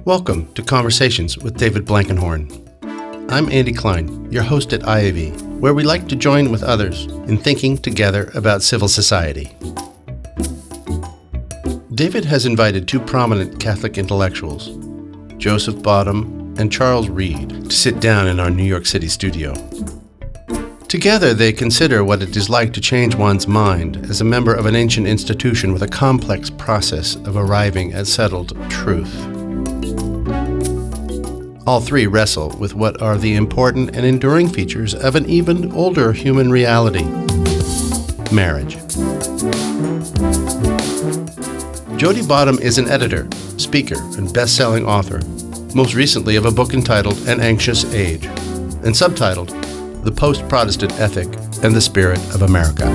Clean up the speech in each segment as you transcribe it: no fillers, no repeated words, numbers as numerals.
Welcome to Conversations with David Blankenhorn. I'm Andy Klein, your host at IAV, where we like to join with others in thinking together about civil society. David has invited two prominent Catholic intellectuals, Joseph Bottum and Charles Reid, to sit down in our New York City studio. Together, they consider what it is like to change one's mind as a member of an ancient institution with a complex process of arriving at settled truth. All three wrestle with what are the important and enduring features of an even older human reality: marriage. Jody Bottum is an editor, speaker, and best-selling author, most recently of a book entitled An Anxious Age, and subtitled The Post-Protestant Ethic and the Spirit of America.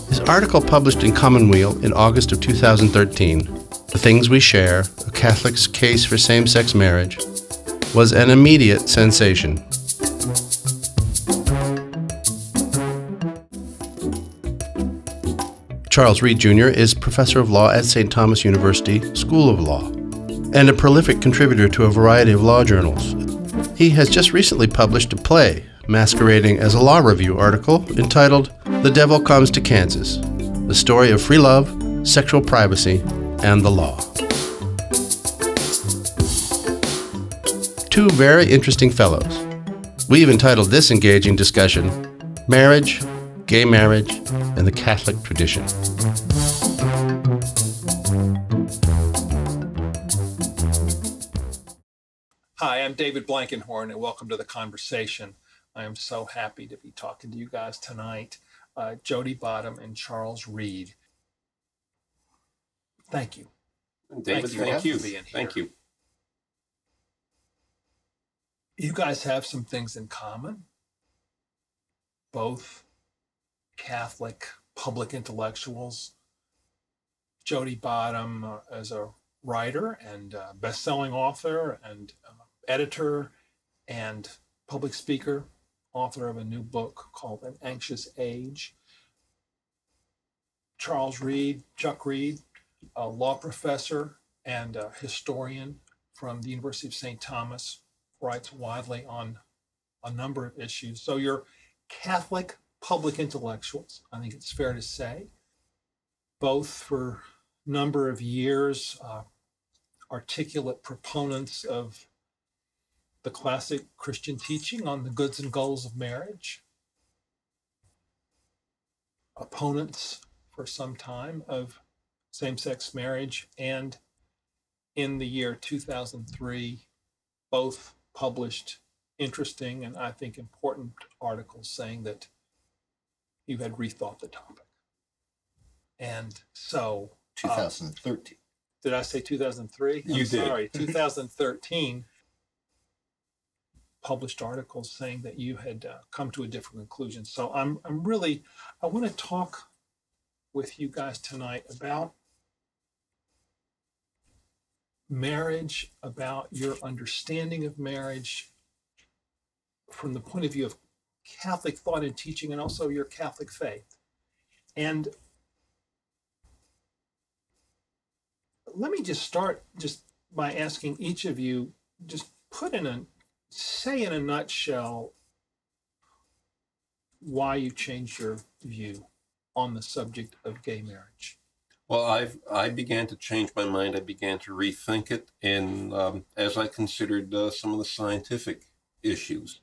His article published in Commonweal in August of 2013, The Things We Share, A Catholic's Case for Same-Sex Marriage, was an immediate sensation. Charles Reid Jr. is professor of law at St. Thomas University School of Law and a prolific contributor to a variety of law journals. He has just recently published a play masquerading as a law review article entitled The Devil Comes to Kansas, the story of free love, sexual privacy, and the law. Two very interesting fellows. We've entitled this engaging discussion, Marriage, Gay Marriage, and the Catholic Tradition. Hi, I'm David Blankenhorn, and welcome to the conversation. I am so happy to be talking to you guys tonight, Jody Bottum and Charles Reid. Thank you. David, thank you. For being here. Thank you. You guys have some things in common. Both Catholic public intellectuals. Jody Bottum as a writer and best-selling author and editor and public speaker, author of a new book called An Anxious Age. Charles Reid, Chuck Reid, a law professor and a historian from the University of St. Thomas, writes widely on a number of issues. So you're Catholic public intellectuals, I think it's fair to say, both for a number of years, articulate proponents of the classic Christian teaching on the goods and goals of marriage, opponents for some time of same-sex marriage, and in the year 2003, both published interesting and I think important articles saying that you had rethought the topic. And so 2013. Did I say 2003? You did. Sorry, 2013 published articles saying that you had come to a different conclusion. So I want to talk with you guys tonight about marriage, about your understanding of marriage from the point of view of Catholic thought and teaching, and also your Catholic faith. And let me just start just by asking each of you, just say in a nutshell why you changed your view on the subject of gay marriage. Well, I began to change my mind. I began to rethink it, and as I considered some of the scientific issues,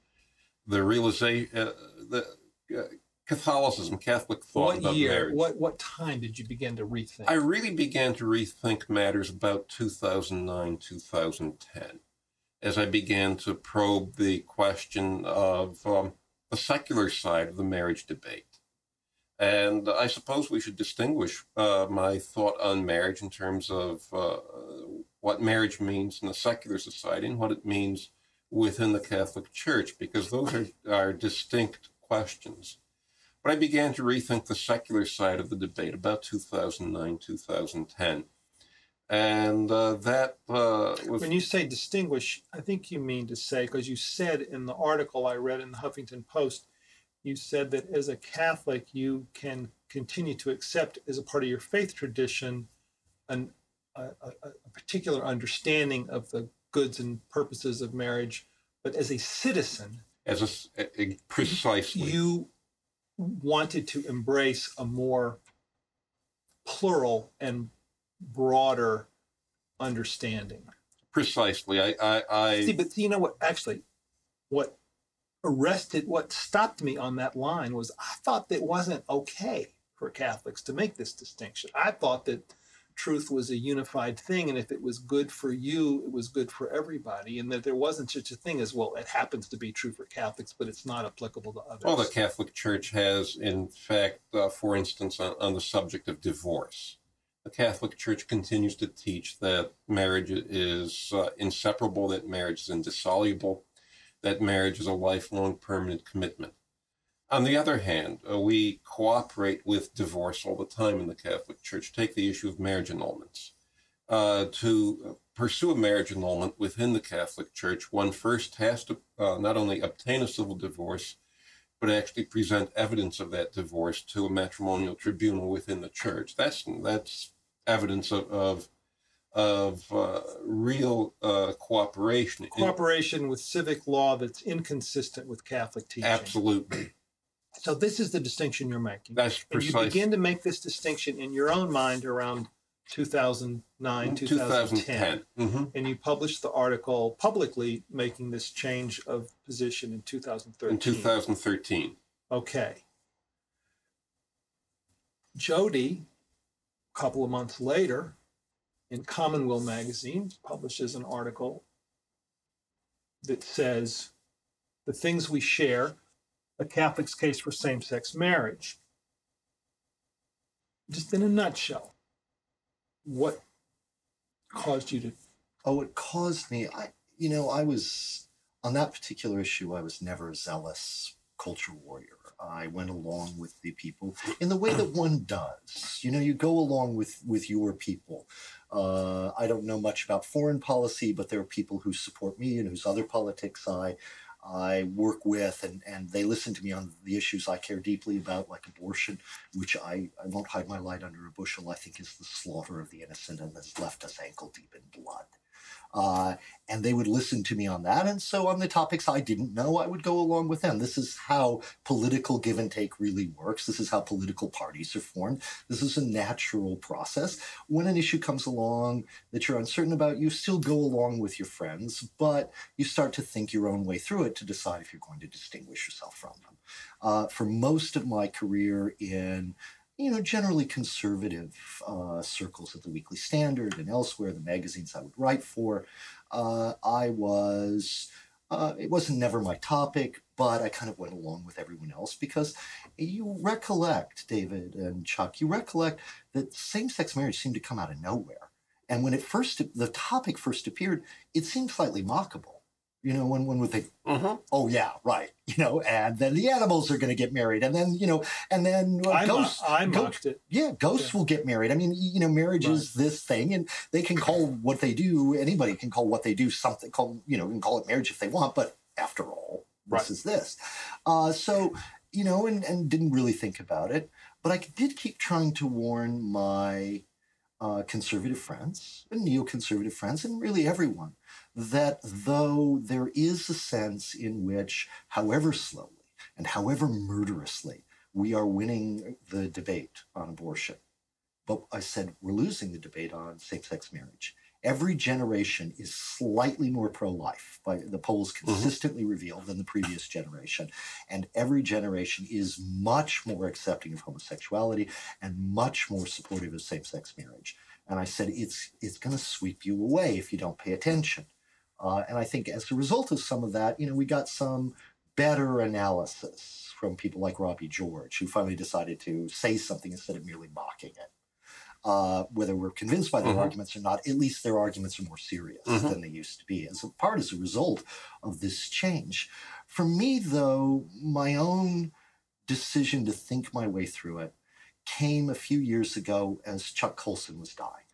the realization, Catholicism, Catholic thought about marriage. What time did you begin to rethink? I really began to rethink matters about 2009, 2010, as I began to probe the question of the secular side of the marriage debate. And I suppose we should distinguish my thought on marriage in terms of what marriage means in a secular society and what it means within the Catholic Church, because those are distinct questions. But I began to rethink the secular side of the debate about 2009, 2010. And that was... When you say distinguish, I think you mean to say, because you said in the article I read in the Huffington Post, you said that as a Catholic, you can continue to accept as a part of your faith tradition a particular understanding of the goods and purposes of marriage, but as a citizen, precisely, you wanted to embrace a more plural and broader understanding. Precisely. See, but you know what? Actually, what stopped me on that line was I thought that it wasn't okay for Catholics to make this distinction. I thought that truth was a unified thing, and if it was good for you, it was good for everybody, and that there wasn't such a thing as, well, it happens to be true for Catholics, but it's not applicable to others. Well, the Catholic Church has, in fact, for instance, on the subject of divorce, the Catholic Church continues to teach that marriage is inseparable, that marriage is indissoluble, that marriage is a lifelong permanent commitment. On the other hand, we cooperate with divorce all the time in the Catholic Church. Take the issue of marriage annulments. To pursue a marriage annulment within the Catholic Church, one first has to not only obtain a civil divorce, but actually present evidence of that divorce to a matrimonial tribunal within the church. That's evidence of real cooperation. Cooperation with civic law that's inconsistent with Catholic teaching. Absolutely. So this is the distinction you're making. That's precise. And you begin to make this distinction in your own mind around 2009, 2010. Mm-hmm. And you published the article publicly making this change of position in 2013. In 2013. Okay. Jody, a couple of months later, in Commonweal magazine, publishes an article that says, "The Things We Share, a Catholic's Case for Same-Sex Marriage." Just in a nutshell, what caused you to... Oh, it caused me, I was, on that particular issue, I was never a zealous culture warrior. I went along with the people in the way that one does. You go along with your people. I don't know much about foreign policy, but there are people who support me and whose other politics I work with, and they listen to me on the issues I care deeply about, like abortion, which I won't hide my light under a bushel, I think is the slaughter of the innocent and has left us ankle deep in blood. And they would listen to me on that. And so on the topics I didn't know, I would go along with them. This is how political give and take really works. This is how political parties are formed. This is a natural process. When an issue comes along that you're uncertain about, you still go along with your friends, but you start to think your own way through it to decide if you're going to distinguish yourself from them. For most of my career in generally conservative circles at the Weekly Standard and elsewhere, the magazines I would write for, it wasn't never my topic, but I kind of went along with everyone else because you recollect, David and Chuck, that same-sex marriage seemed to come out of nowhere. And when the topic first appeared, it seemed slightly mockable. When one would think, oh yeah, right, and then the animals are going to get married, and then, ghosts. I mocked it. Yeah, ghosts will get married. I mean, marriage is this thing, and they can call what they do. Anybody can call what they do something called, can call it marriage if they want. But after all, this is this. So, and didn't really think about it. But I did keep trying to warn my conservative friends and neoconservative friends, and really everyone, that though there is a sense in which, however slowly and however murderously, we are winning the debate on abortion, but I said we're losing the debate on same-sex marriage. Every generation is slightly more pro-life, by the polls consistently reveal, than the previous generation. And every generation is much more accepting of homosexuality and much more supportive of same-sex marriage. And I said, it's going to sweep you away if you don't pay attention. And I think as a result of some of that, we got some better analysis from people like Robbie George, who finally decided to say something instead of merely mocking it. Whether we're convinced by their arguments or not, at least their arguments are more serious than they used to be, as a result of this change. For me, though, my own decision to think my way through it came a few years ago as Chuck Colson was dying.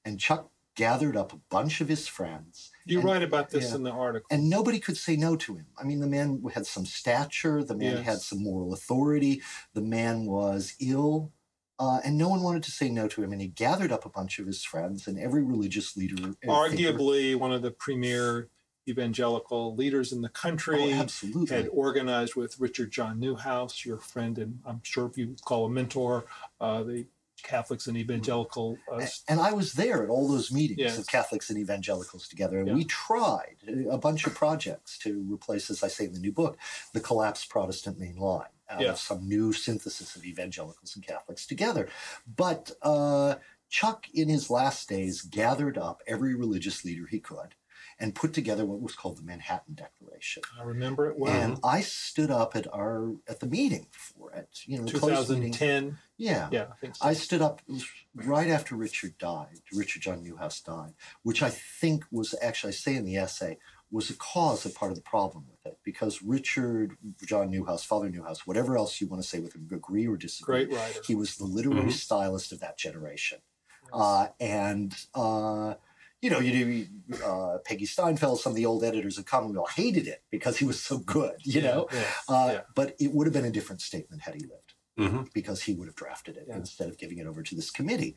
And Chuck gathered up a bunch of his friends. You write about this in the article. And nobody could say no to him. I mean, the man had some stature. The man had some moral authority. The man was ill. And no one wanted to say no to him. And he gathered up a bunch of his friends and every religious leader. Arguably one of the premier evangelical leaders in the country. Oh, absolutely. Had organized with Richard John Newhouse, your friend, and I'm sure you would call a mentor, the Catholics and evangelical. And I was there at all those meetings of Catholics and evangelicals together. And we tried a bunch of projects to replace, as I say in the new book, the collapsed Protestant main line out of some new synthesis of evangelicals and Catholics together. But Chuck, in his last days, gathered up every religious leader he could and put together what was called the Manhattan Declaration. I remember it well. And I stood up at the meeting for it. 2010. Yeah. I think so. I stood up, it was right after Richard John Newhouse died, which I think was actually, I say in the essay, was a cause of part of the problem with it, because Richard John Newhouse, Father Newhouse, whatever else you want to say with him, agree or disagree, great writer. He was the literary stylist of that generation. Yes. Peggy Steinfeld, some of the old editors of Commonweal hated it because he was so good, But it would have been a different statement had he lived, because he would have drafted it instead of giving it over to this committee.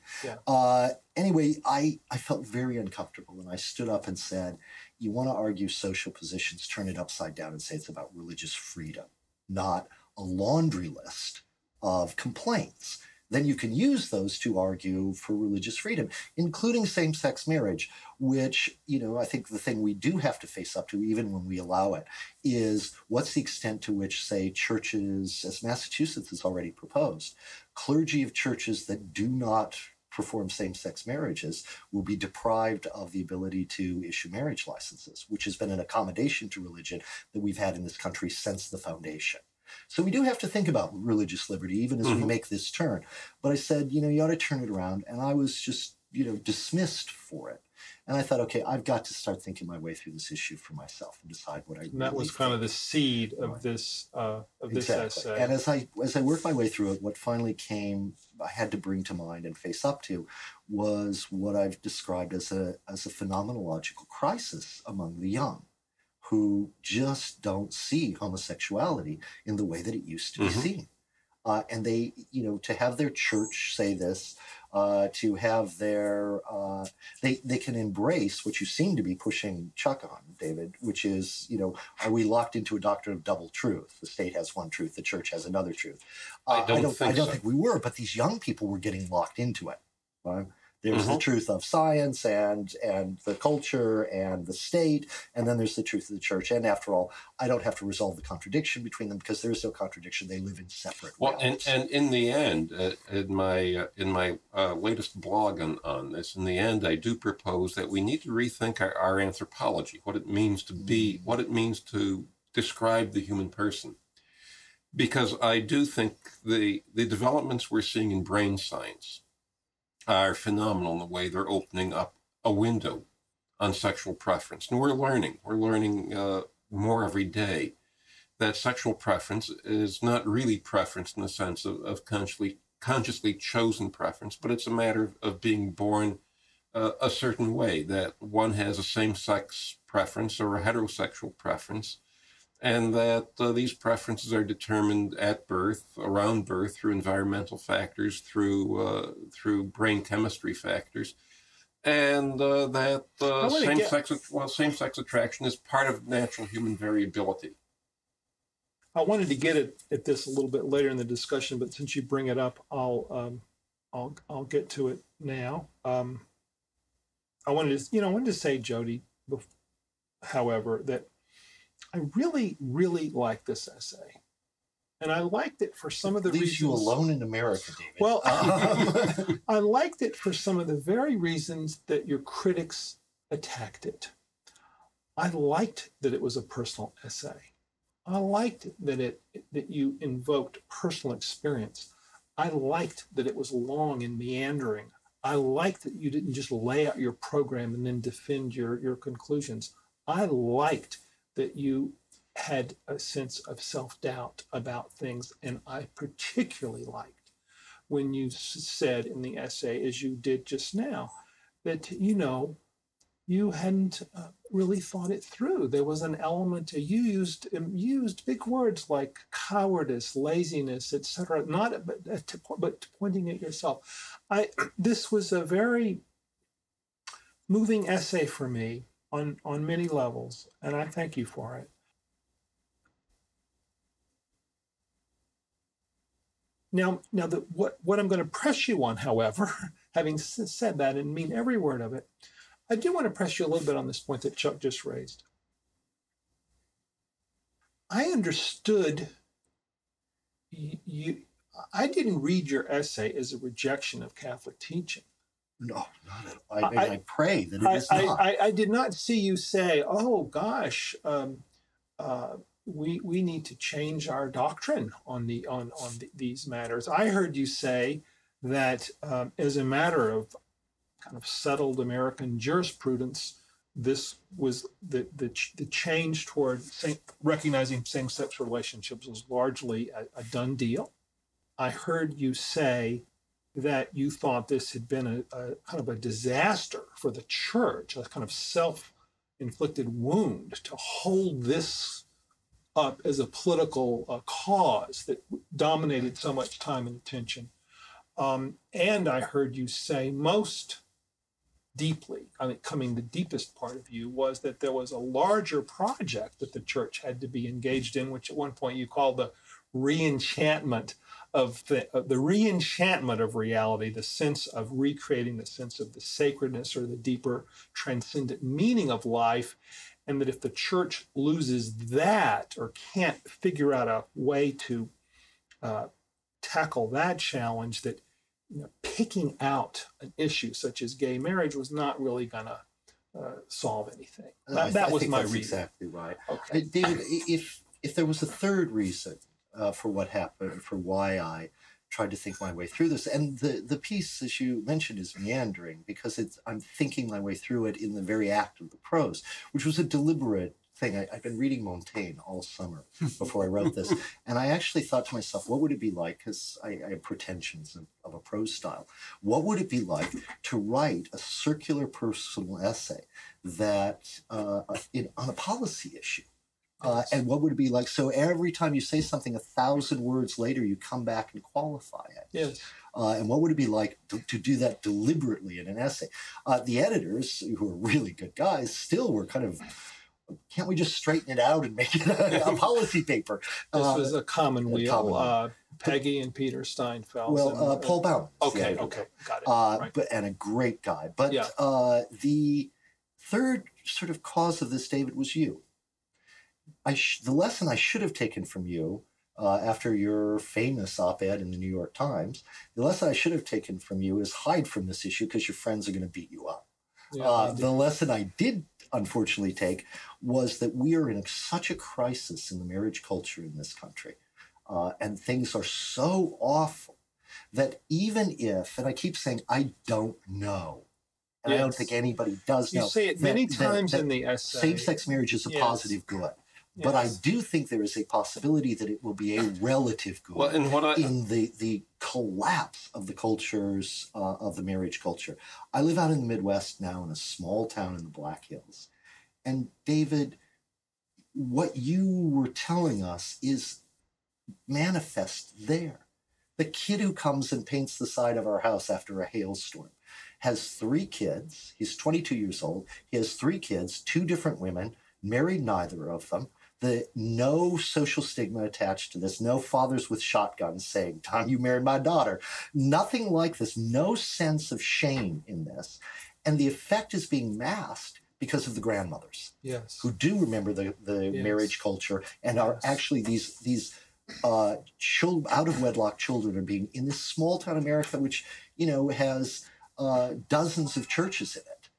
Anyway, I felt very uncomfortable, and I stood up and said, you want to argue social positions, turn it upside down and say it's about religious freedom, not a laundry list of complaints. Then you can use those to argue for religious freedom, including same-sex marriage, which, I think the thing we do have to face up to, even when we allow it, is what's the extent to which, say, churches, as Massachusetts has already proposed, clergy of churches that do not perform same-sex marriages will be deprived of the ability to issue marriage licenses, which has been an accommodation to religion that we've had in this country since the foundation. So we do have to think about religious liberty, even as we make this turn. But I said, you ought to turn it around. And I was just, dismissed for it. And I thought, okay, I've got to start thinking my way through this issue for myself and decide what I And that was kind of the seed of this essay. And as I worked my way through it, what finally I had to bring to mind and face up to was what I've described as a phenomenological crisis among the young, who just don't see homosexuality in the way that it used to be seen. And they, to have their church say this, to have their, they can embrace what you seem to be pushing Chuck on, David, which is, are we locked into a doctrine of double truth? The state has one truth, the church has another truth. I don't think we were, but these young people were getting locked into it. Right? There's the truth of science and the culture and the state, and then there's the truth of the church. And after all, I don't have to resolve the contradiction between them because there is no contradiction. They live in separate realms. And in the end, in my latest blog on this, in the end, I do propose that we need to rethink our anthropology, what it means to be, what it means to describe the human person. Because I do think the developments we're seeing in brain science are phenomenal in the way they're opening up a window on sexual preference. And we're learning more every day that sexual preference is not really preference in the sense of consciously chosen preference, but it's a matter of being born a certain way, that one has a same-sex preference or a heterosexual preference, and that these preferences are determined at birth, around birth, through environmental factors, through brain chemistry factors, and that same-sex attraction is part of natural human variability. I wanted to get at this a little bit later in the discussion, but since you bring it up, I'll get to it now. I wanted to say, Jody, however, that I really, really like this essay. And I liked it for some of the reasons. Leaves you alone in America, David. Well, I liked it for some of the very reasons that your critics attacked it. I liked that it was a personal essay. I liked that you invoked personal experience. I liked that it was long and meandering. I liked that you didn't just lay out your program and then defend your conclusions. I liked that you had a sense of self-doubt about things, and I particularly liked when you said in the essay, as you did just now, that, you hadn't really thought it through. There was an element, you used big words like cowardice, laziness, etc., but pointing at yourself. This was a very moving essay for me on many levels, and I thank you for it. Now, what I'm going to press you on, however, having said that and mean every word of it, I do want to press you a little bit on this point that Chuck just raised. I understood you. I didn't read your essay as a rejection of Catholic teaching. No, not at all. I pray that it is not. I did not see you say, "Oh gosh, we need to change our doctrine on these matters." I heard you say that as a matter of kind of settled American jurisprudence, this was the change toward recognizing same-sex relationships was largely a done deal. I heard you say that you thought this had been a kind of a disaster for the church, a kind of self-inflicted wound to hold this up as a political cause that dominated so much time and attention. And I heard you say most deeply, the deepest part of you was that there was a larger project that the church had to be engaged in, which at one point you called the re-enchantment of reality, the sense of recreating the sense of the sacredness or the deeper transcendent meaning of life, and that if the church loses that or can't figure out a way to tackle that challenge, that picking out an issue such as gay marriage was not really going to solve anything. That was my reason. Exactly right. Okay. David, if there was a third reason for what happened, for why I tried to think my way through this, and the piece, as you mentioned, is meandering because I'm thinking my way through it in the very act of the prose, which was a deliberate thing. I've been reading Montaigne all summer before I wrote this, and I actually thought to myself, what would it be like, because I have pretensions of a prose style, what would it be like to write a circular personal essay that on a policy issue? And what would it be like? So every time you say something 1,000 words later, you come back and qualify it. Yes. And what would it be like to do that deliberately in an essay? The editors, who are really good guys, still were kind of, can't we just straighten it out and make it a policy paper? This was a Commonweal. Peggy and Peter Steinfeld. Well, Paul Bauman. Okay, got it. Right. And a great guy. But the third sort of cause of this, David, was you. The lesson I should have taken from you after your famous op-ed in the New York Times, the lesson I should have taken from you is hide from this issue because your friends are going to beat you up. The lesson I did unfortunately take was that we are in such a crisis in the marriage culture in this country, and things are so awful that even if, and I keep saying I don't know, and I don't think anybody does know. You say it many times in the essay. Same-sex marriage is a positive good. Yes. But I do think there is a possibility that it will be a relative good in the collapse of the cultures, of the marriage culture. I live out in the Midwest now in a small town in the Black Hills. And David, what you were telling us is manifest there. The kid who comes and paints the side of our house after a hailstorm has 3 kids. He's 22 years old. He has 3 kids, 2 different women, married neither of them. No social stigma attached to this. No fathers with shotguns saying, "Tom, you married my daughter." Nothing like this. No sense of shame in this. And the effect is being masked because of the grandmothers, who do remember the marriage culture and are actually these out of wedlock children are being in this small town America, which has dozens of churches in it.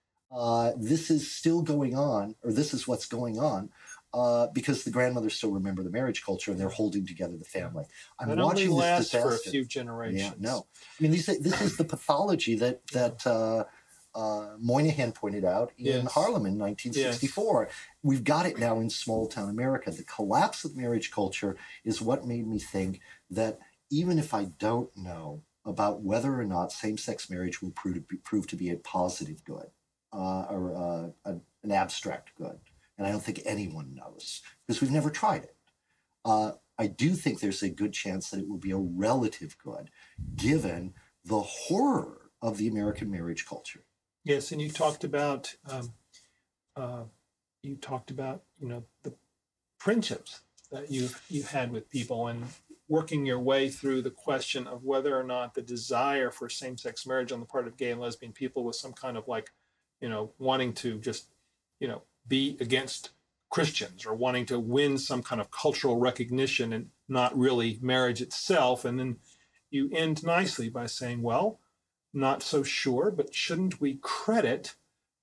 This is still going on, or this is what's going on. Because the grandmothers still remember the marriage culture and they're holding together the family. I'm watching only this disaster for a few generations. Yeah, no. I mean, this is the pathology that Moynihan pointed out in Harlem in 1964. Yes. We've got it now in small town America. The collapse of marriage culture is what made me think that even if I don't know about whether or not same-sex marriage will prove to be a positive good or an abstract good. And I don't think anyone knows because we've never tried it. I do think there's a good chance that it will be a relative good given the horror of the American marriage culture. Yes, and you talked about the friendships that you had with people and working your way through the question of whether or not the desire for same-sex marriage on the part of gay and lesbian people was some kind of wanting to just be against Christians or wanting to win some kind of cultural recognition and not really marriage itself. And then you end nicely by saying, well, not so sure, but shouldn't we credit?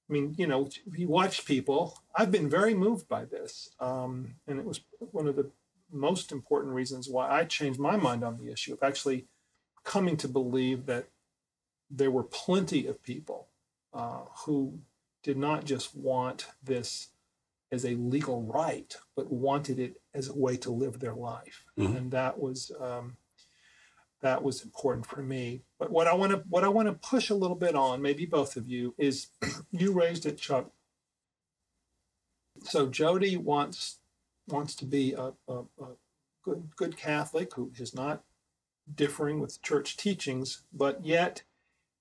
I mean, if you watch people, I've been very moved by this. And it was one of the most important reasons why I changed my mind on the issue of actually coming to believe that there were plenty of people who did not just want this as a legal right, but wanted it as a way to live their life. Mm-hmm. And that was important for me. But what I want to push a little bit on, maybe both of you, is you raised it, Chuck. So Jody wants to be a good Catholic who is not differing with church teachings, but yet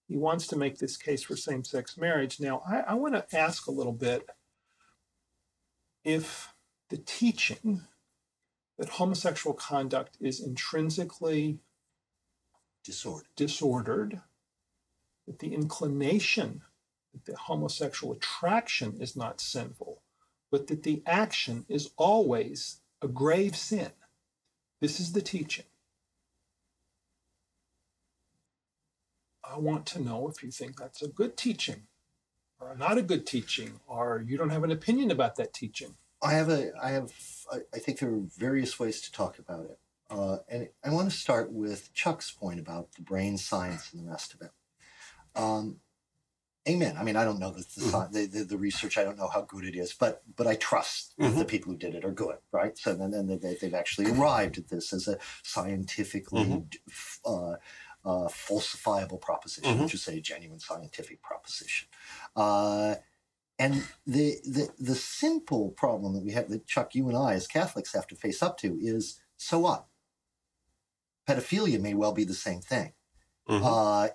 he wants to make this case for same-sex marriage. Now, I want to ask a little bit if the teaching that homosexual conduct is intrinsically disordered, that the inclination, that the homosexual attraction is not sinful, but that the action is always a grave sin. This is the teaching. I want to know if you think that's a good teaching or not a good teaching, or you don't have an opinion about that teaching. I think there are various ways to talk about it. And I want to start with Chuck's point about the brain science and the rest of it. Amen. I mean, I don't know the research. I don't know how good it is, but I trust that the people who did it are good, right? So then they've actually arrived at this as a scientifically falsifiable proposition, which is a genuine scientific proposition. And the simple problem that we have, that Chuck, you and I as Catholics have to face up to is, so what? Pedophilia may well be the same thing. A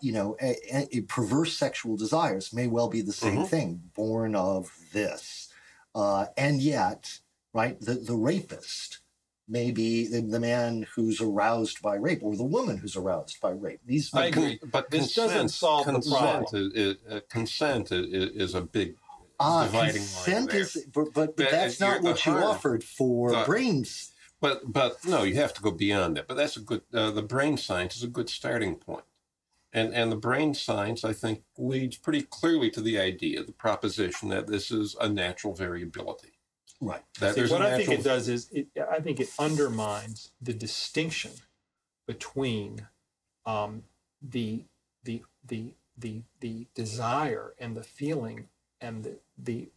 perverse sexual desires may well be the same thing, born of this. And yet, right, the rapist may be the man who's aroused by rape or the woman who's aroused by rape. I agree, but this doesn't solve the problem. Consent is a big dividing line there. But that's not what you offered for brains. But no, you have to go beyond that. But that's a good. The brain science is a good starting point. And the brain science, I think, leads pretty clearly to the idea, the proposition that this is a natural variability. Right. What I think it does is, I think it undermines the distinction between the desire and the feeling and the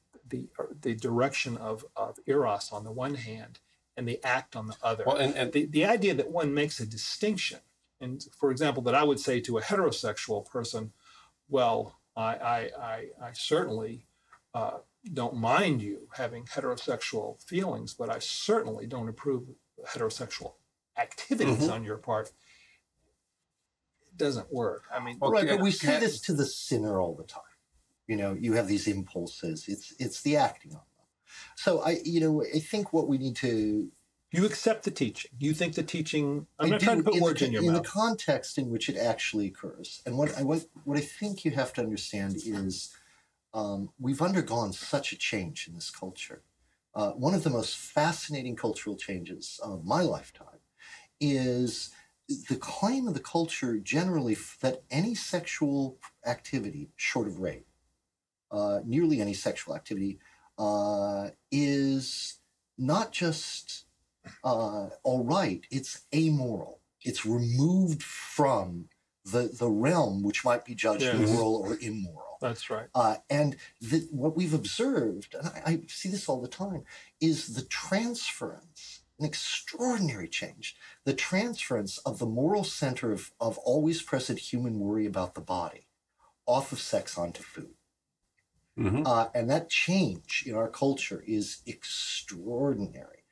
direction of eros on the one hand and the act on the other. Well, and the idea that one makes a distinction. And for example, that I would say to a heterosexual person, well, I certainly don't mind you having heterosexual feelings, but I certainly don't approve of heterosexual activities on your part. It doesn't work. I mean, right, but we say this to the sinner all the time. You have these impulses. It's the acting on them. So I think what we need to. You accept the teaching. You think the teaching. I'm not trying to put words in your mouth. In the context in which it actually occurs, and what I think you have to understand is we've undergone such a change in this culture. One of the most fascinating cultural changes of my lifetime is the claim of the culture generally that any sexual activity, short of rape, nearly any sexual activity, is not just all right, it's amoral. It's removed from the realm which might be judged moral or immoral. That's right. And what we've observed, and I see this all the time, is the transference an extraordinary change, the transference of the moral center of always present human worry about the body off of sex onto food. And that change in our culture is extraordinary.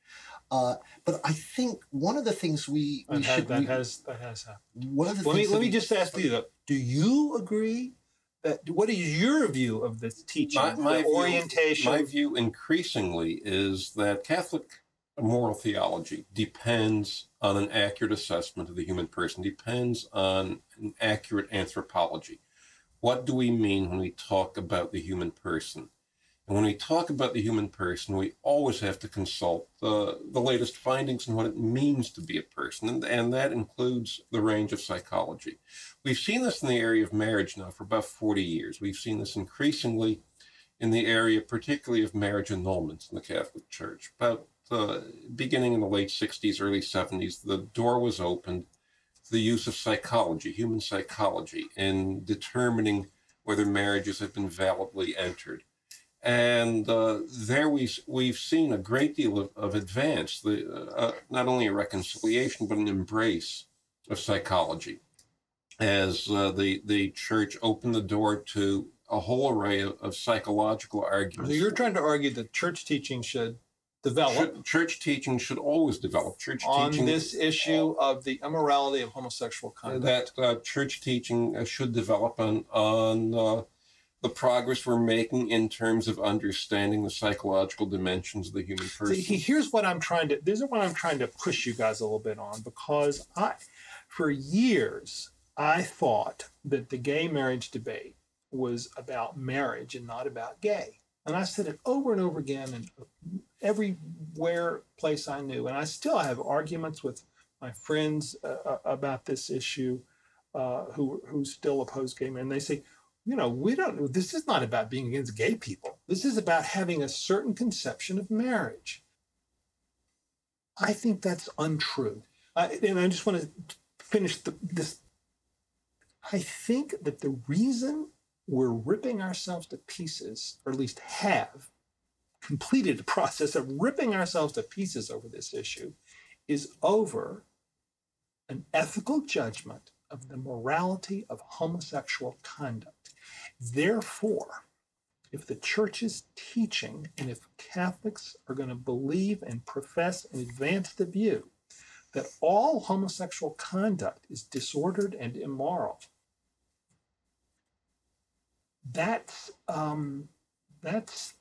But I think one of the things that has happened. One of the let me just ask you, do you agree that, what is your view of this teaching, orientation? My view increasingly is that Catholic moral theology depends on an accurate assessment of the human person, depends on an accurate anthropology. What do we mean when we talk about the human person? And when we talk about the human person, we always have to consult the latest findings on what it means to be a person, and that includes the range of psychology. We've seen this in the area of marriage now for about 40 years. We've seen this increasingly in the area, particularly of marriage annulments in the Catholic Church. About beginning in the late 60s, early 70s, the door was opened to the use of psychology, human psychology, in determining whether marriages have been validly entered. And there we've seen a great deal of advance, not only a reconciliation, but an embrace of psychology, as the Church opened the door to a whole array of psychological arguments. So you're trying to argue that church teaching should develop. Church teaching should always develop. On this issue of the immorality of homosexual conduct. That church teaching should develop on the progress we're making in terms of understanding the psychological dimensions of the human person. See, here's what I'm trying to push you guys a little bit on, because for years, I thought that the gay marriage debate was about marriage and not about gay. And I said it over and over again in everywhere place I knew. And I still have arguments with my friends about this issue who still oppose gay marriage. And they say, this is not about being against gay people. This is about having a certain conception of marriage. I think that's untrue. And I just want to finish this. I think that the reason we're ripping ourselves to pieces, or at least have completed the process of ripping ourselves to pieces over this issue, is over an ethical judgment of the morality of homosexual conduct. Therefore, if the church is teaching, and if Catholics are going to believe and profess and advance the view that all homosexual conduct is disordered and immoral, that's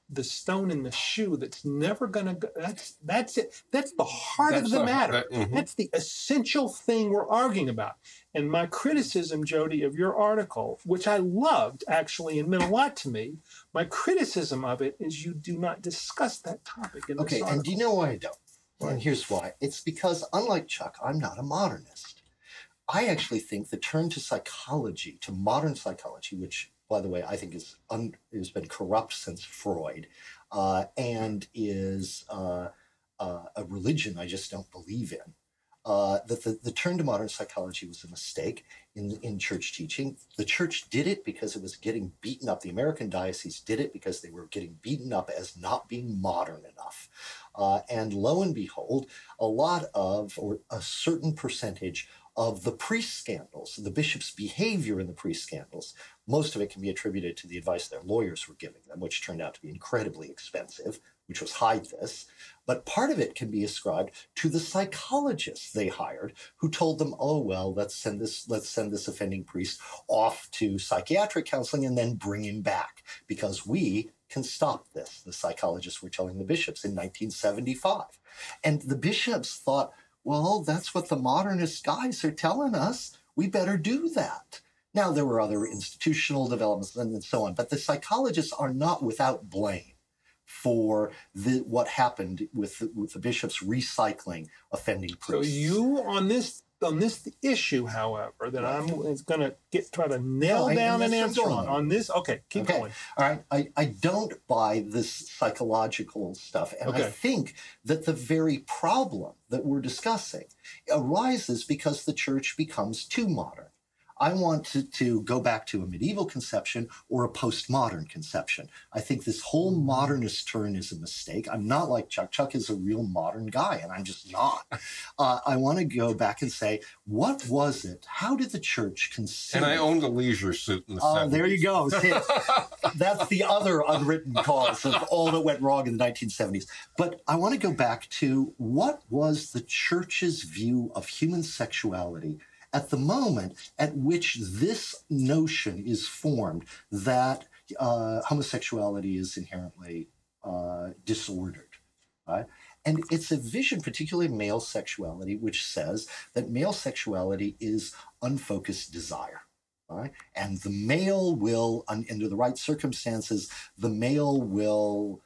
the stone in the shoe that's never going to go. That's it. That's the heart of the matter. That's the essential thing we're arguing about. And my criticism, Jody, of your article, which I loved actually and meant a lot to me, my criticism of it is you do not discuss that topic in this article. And do you know why I don't? Right. And here's why. It's because, unlike Chuck, I'm not a modernist. I actually think the turn to psychology, to modern psychology, which, by the way, I think has been corrupt since Freud, and is a religion I just don't believe in. That the turn to modern psychology was a mistake in church teaching. The church did it because it was getting beaten up. The American diocese did it because they were getting beaten up as not being modern enough. And lo and behold, a certain percentage of the priest scandals, the bishop's behavior in the priest scandals, most of it can be attributed to the advice their lawyers were giving them, which turned out to be incredibly expensive, which was hide this. But part of it can be ascribed to the psychologists they hired, who told them, oh, well, let's send this offending priest off to psychiatric counseling and then bring him back because we can stop this. The psychologists were telling the bishops in 1975. And the bishops thought, well, that's what the modernist guys are telling us. We better do that. Now, there were other institutional developments and so on, but the psychologists are not without blame for what happened with the bishops recycling offending priests. So you, on this issue, however, that I'm going to try to nail down an answer on this. Okay, keep going. All right. I don't buy this psychological stuff. And I think that the very problem that we're discussing arises because the church becomes too modern. I want to go back to a medieval conception or a postmodern conception. I think this whole modernist turn is a mistake. I'm not like Chuck. Chuck is a real modern guy, and I'm just not. I want to go back and say, what was it? How did the church conceive? And I owned a leisure suit in the 70s. There you go. See, that's the other unwritten cause of all that went wrong in the 1970s. But I want to go back to what was the church's view of human sexuality at the moment at which this notion is formed that homosexuality is inherently disordered, right? And it's a vision, particularly male sexuality, which says that male sexuality is unfocused desire, right? And the male will, under the right circumstances, the male will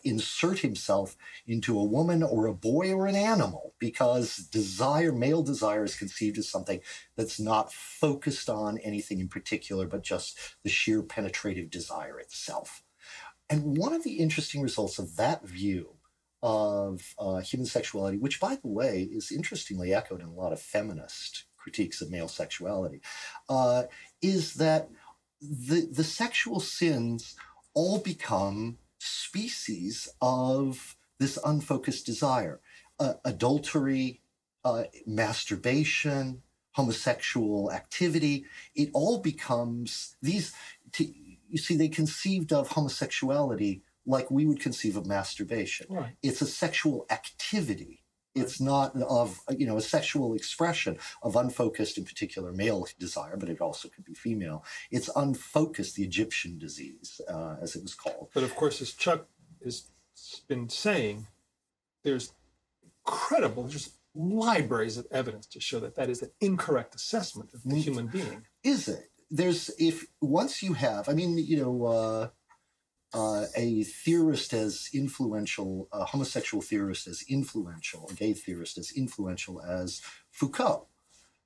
insert himself into a woman or a boy or an animal, because male desire is conceived as something that's not focused on anything in particular, but just the sheer penetrative desire itself. And one of the interesting results of that view of human sexuality, which, by the way, is interestingly echoed in a lot of feminist critiques of male sexuality, is that the sexual sins all become species of this unfocused desire. Adultery, masturbation, homosexual activity, it all becomes these. You see, they conceived of homosexuality like we would conceive of masturbation. Right. It's a sexual activity. It's not of, a sexual expression of unfocused, in particular, male desire, but it also could be female. It's unfocused, the Egyptian disease, as it was called. But of course, as Chuck has been saying, there's incredible, just libraries of evidence to show that that is an incorrect assessment of the human being. Is it? Once you have, a theorist as influential, a homosexual theorist as influential, a gay theorist as influential as Foucault.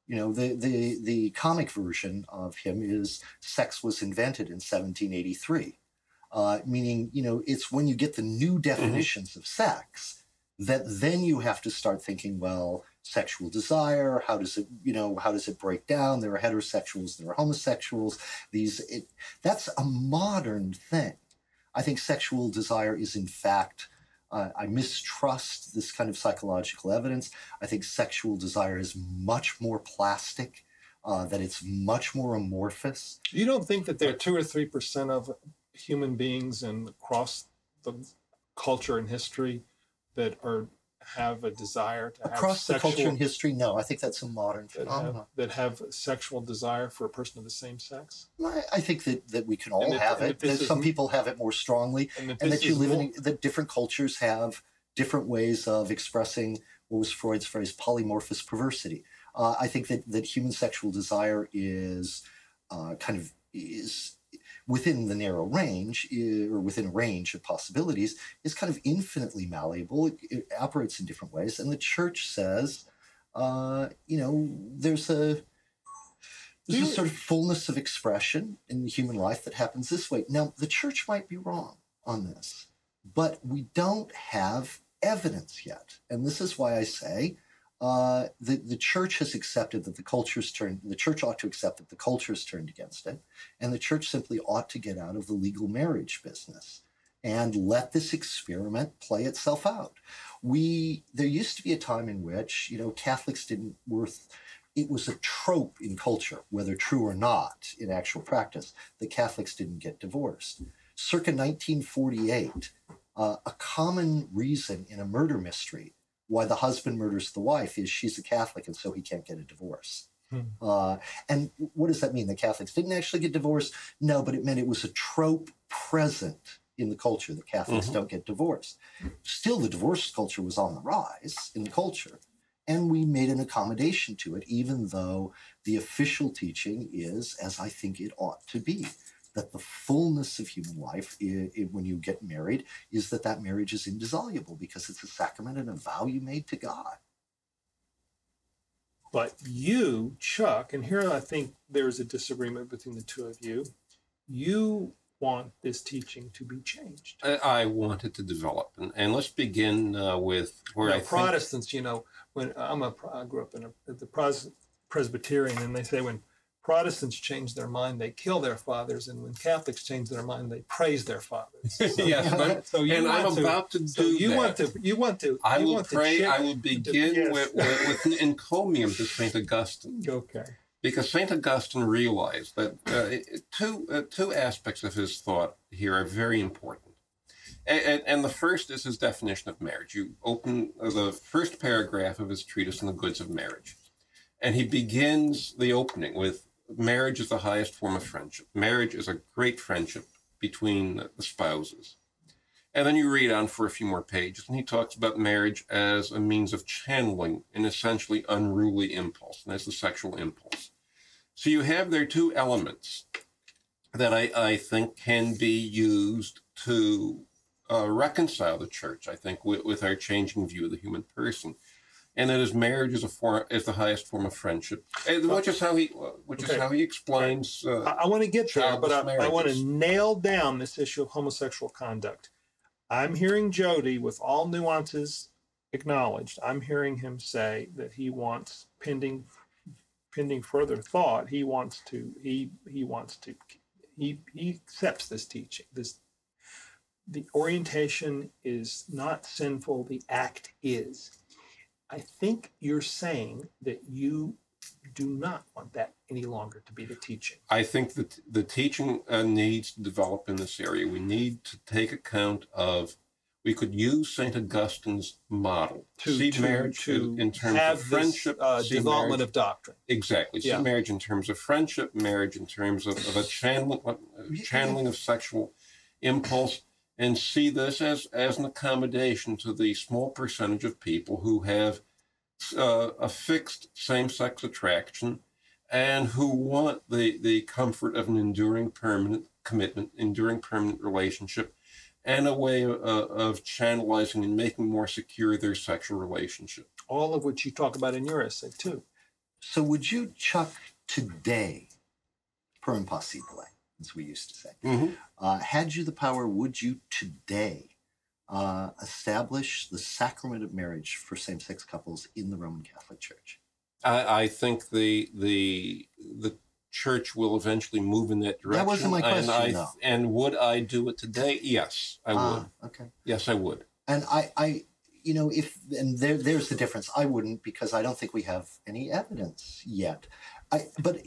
The comic version of him is sex was invented in 1783, meaning, it's when you get the new definitions of sex that then you have to start thinking, well, sexual desire, how does it break down? There are heterosexuals, there are homosexuals. That's a modern thing. I think sexual desire is, in fact, I mistrust this kind of psychological evidence. I think sexual desire is much more plastic, that it's much more amorphous. You don't think that there are 2 or 3% of human beings and across the culture and history that have a desire to across the culture and history? No, I think that's a modern phenomenon. That have sexual desire for a person of the same sex? I think that we can all have it. That some people have it more strongly, and that you live in that different cultures have different ways of expressing what was Freud's phrase, polymorphous perversity. I think that human sexual desire is within the narrow range, or within a range of possibilities, is kind of infinitely malleable. It operates in different ways. And the church says, there's a sort of fullness of expression in the human life that happens this way. Now, the church might be wrong on this, but we don't have evidence yet. And this is why I say, the church has accepted that the church ought to accept that the culture has turned against it, and the church simply ought to get out of the legal marriage business and let this experiment play itself out. There used to be a time in which, Catholics it was a trope in culture, whether true or not in actual practice, that Catholics didn't get divorced. Circa 1948, a common reason in a murder mystery why the husband murders the wife is she's a Catholic and so he can't get a divorce. And what does that mean? The Catholics didn't actually get divorced? No, but it meant it was a trope present in the culture that Catholics don't get divorced. Still, the divorce culture was on the rise in the culture, and we made an accommodation to it, even though the official teaching is, as I think it ought to be, that the fullness of human life, when you get married, is that marriage is indissoluble because it's a sacrament and a vow you made to God. But you, Chuck, and here I think there's a disagreement between the two of you, you want this teaching to be changed. I want it to develop. And let's begin with where I Protestants, when I grew up in the Presbyterian, and they say when Protestants change their mind, they kill their fathers, and when Catholics change their mind, they praise their fathers. Yes, I'm about to do that. You want to. I will pray. I will begin with an encomium to St. Augustine. Okay. Because St. Augustine realized that two aspects of his thought here are very important. And the first is his definition of marriage. You open the first paragraph of his treatise on the goods of marriage. And he begins the opening with, marriage is the highest form of friendship. Marriage is a great friendship between the spouses. And then you read on for a few more pages, and he talks about marriage as a means of channeling an essentially unruly impulse, and that's the sexual impulse. So you have there two elements that I think can be used to reconcile the church, I think, with our changing view of the human person. And that is, marriage is the highest form of friendship, which is how he explains. I want to get there, but I want to marriages. nail down this issue of homosexual conduct. I'm hearing Jody, with all nuances acknowledged, I'm hearing him say that he wants, pending further thought, he accepts this teaching. The orientation is not sinful, the act is. I think you're saying that you do not want that any longer to be the teaching. I think that the teaching needs to develop in this area. We need to take account of, we could use St. Augustine's model to see marriage in terms of friendship. Development of doctrine. Exactly. See marriage in terms of friendship, marriage in terms of a channeling of sexual impulse, and see this as an accommodation to the small percentage of people who have a fixed same-sex attraction and who want the comfort of an enduring permanent commitment, enduring permanent relationship, and a way of channelizing and making more secure their sexual relationship. All of which you talk about in your essay, too. So would you, Chuck, today, per impossibile, as we used to say, had you the power, would you today establish the sacrament of marriage for same-sex couples in the Roman Catholic Church? I think the church will eventually move in that direction. That wasn't my question, though. And would I do it today? Yes, I would. Okay. Yes, I would. And there's the difference. I wouldn't, because I don't think we have any evidence yet. But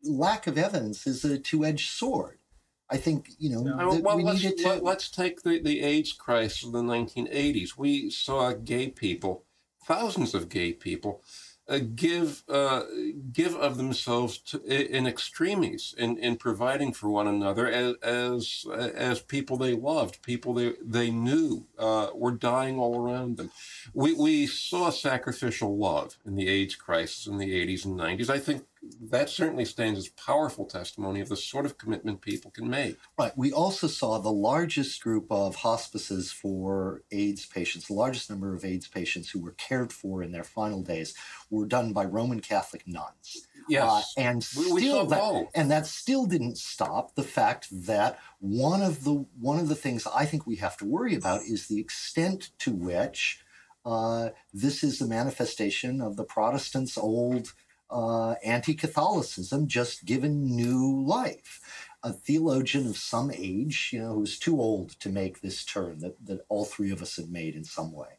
lack of evidence is a two-edged sword. I think, let's take the AIDS crisis of the 1980s. We saw gay people, thousands of gay people, give of themselves in extremis in providing for one another as people they loved, people they knew were dying all around them. We saw sacrificial love in the AIDS crisis in the 80s and 90s. I think that certainly stands as powerful testimony of the sort of commitment people can make. Right. We also saw the largest group of hospices for AIDS patients, the largest number of AIDS patients who were cared for in their final days were done by Roman Catholic nuns. Yes. And we saw both. And that still didn't stop the fact that one of the things I think we have to worry about is the extent to which this is a manifestation of the Protestants' old anti-Catholicism just given new life. A theologian of some age, who was too old to make this turn that all three of us had made in some way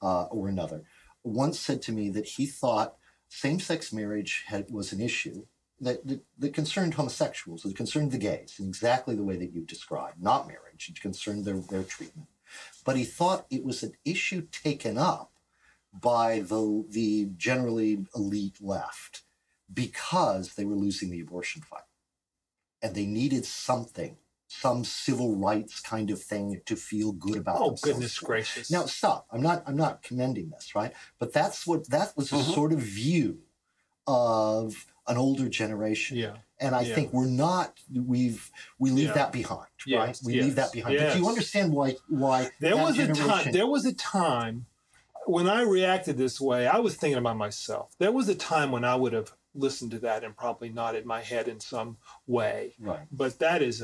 or another, once said to me that he thought same-sex marriage was an issue that concerned homosexuals, that concerned the gays in exactly the way that you described, not marriage. It concerned their treatment. But he thought it was an issue taken up by the generally elite left because they were losing the abortion fight. And they needed some civil rights kind of thing to feel good about themselves. Oh, goodness gracious. Now, stop. I'm not commending this, right? But that was a sort of view of an older generation. Yeah. And I think we leave that behind, right? Yes, we leave that behind. But do you understand why there was a time when I reacted this way, I was thinking about myself. There was a time when I would have listened to that and probably nodded my head in some way. Right. But that is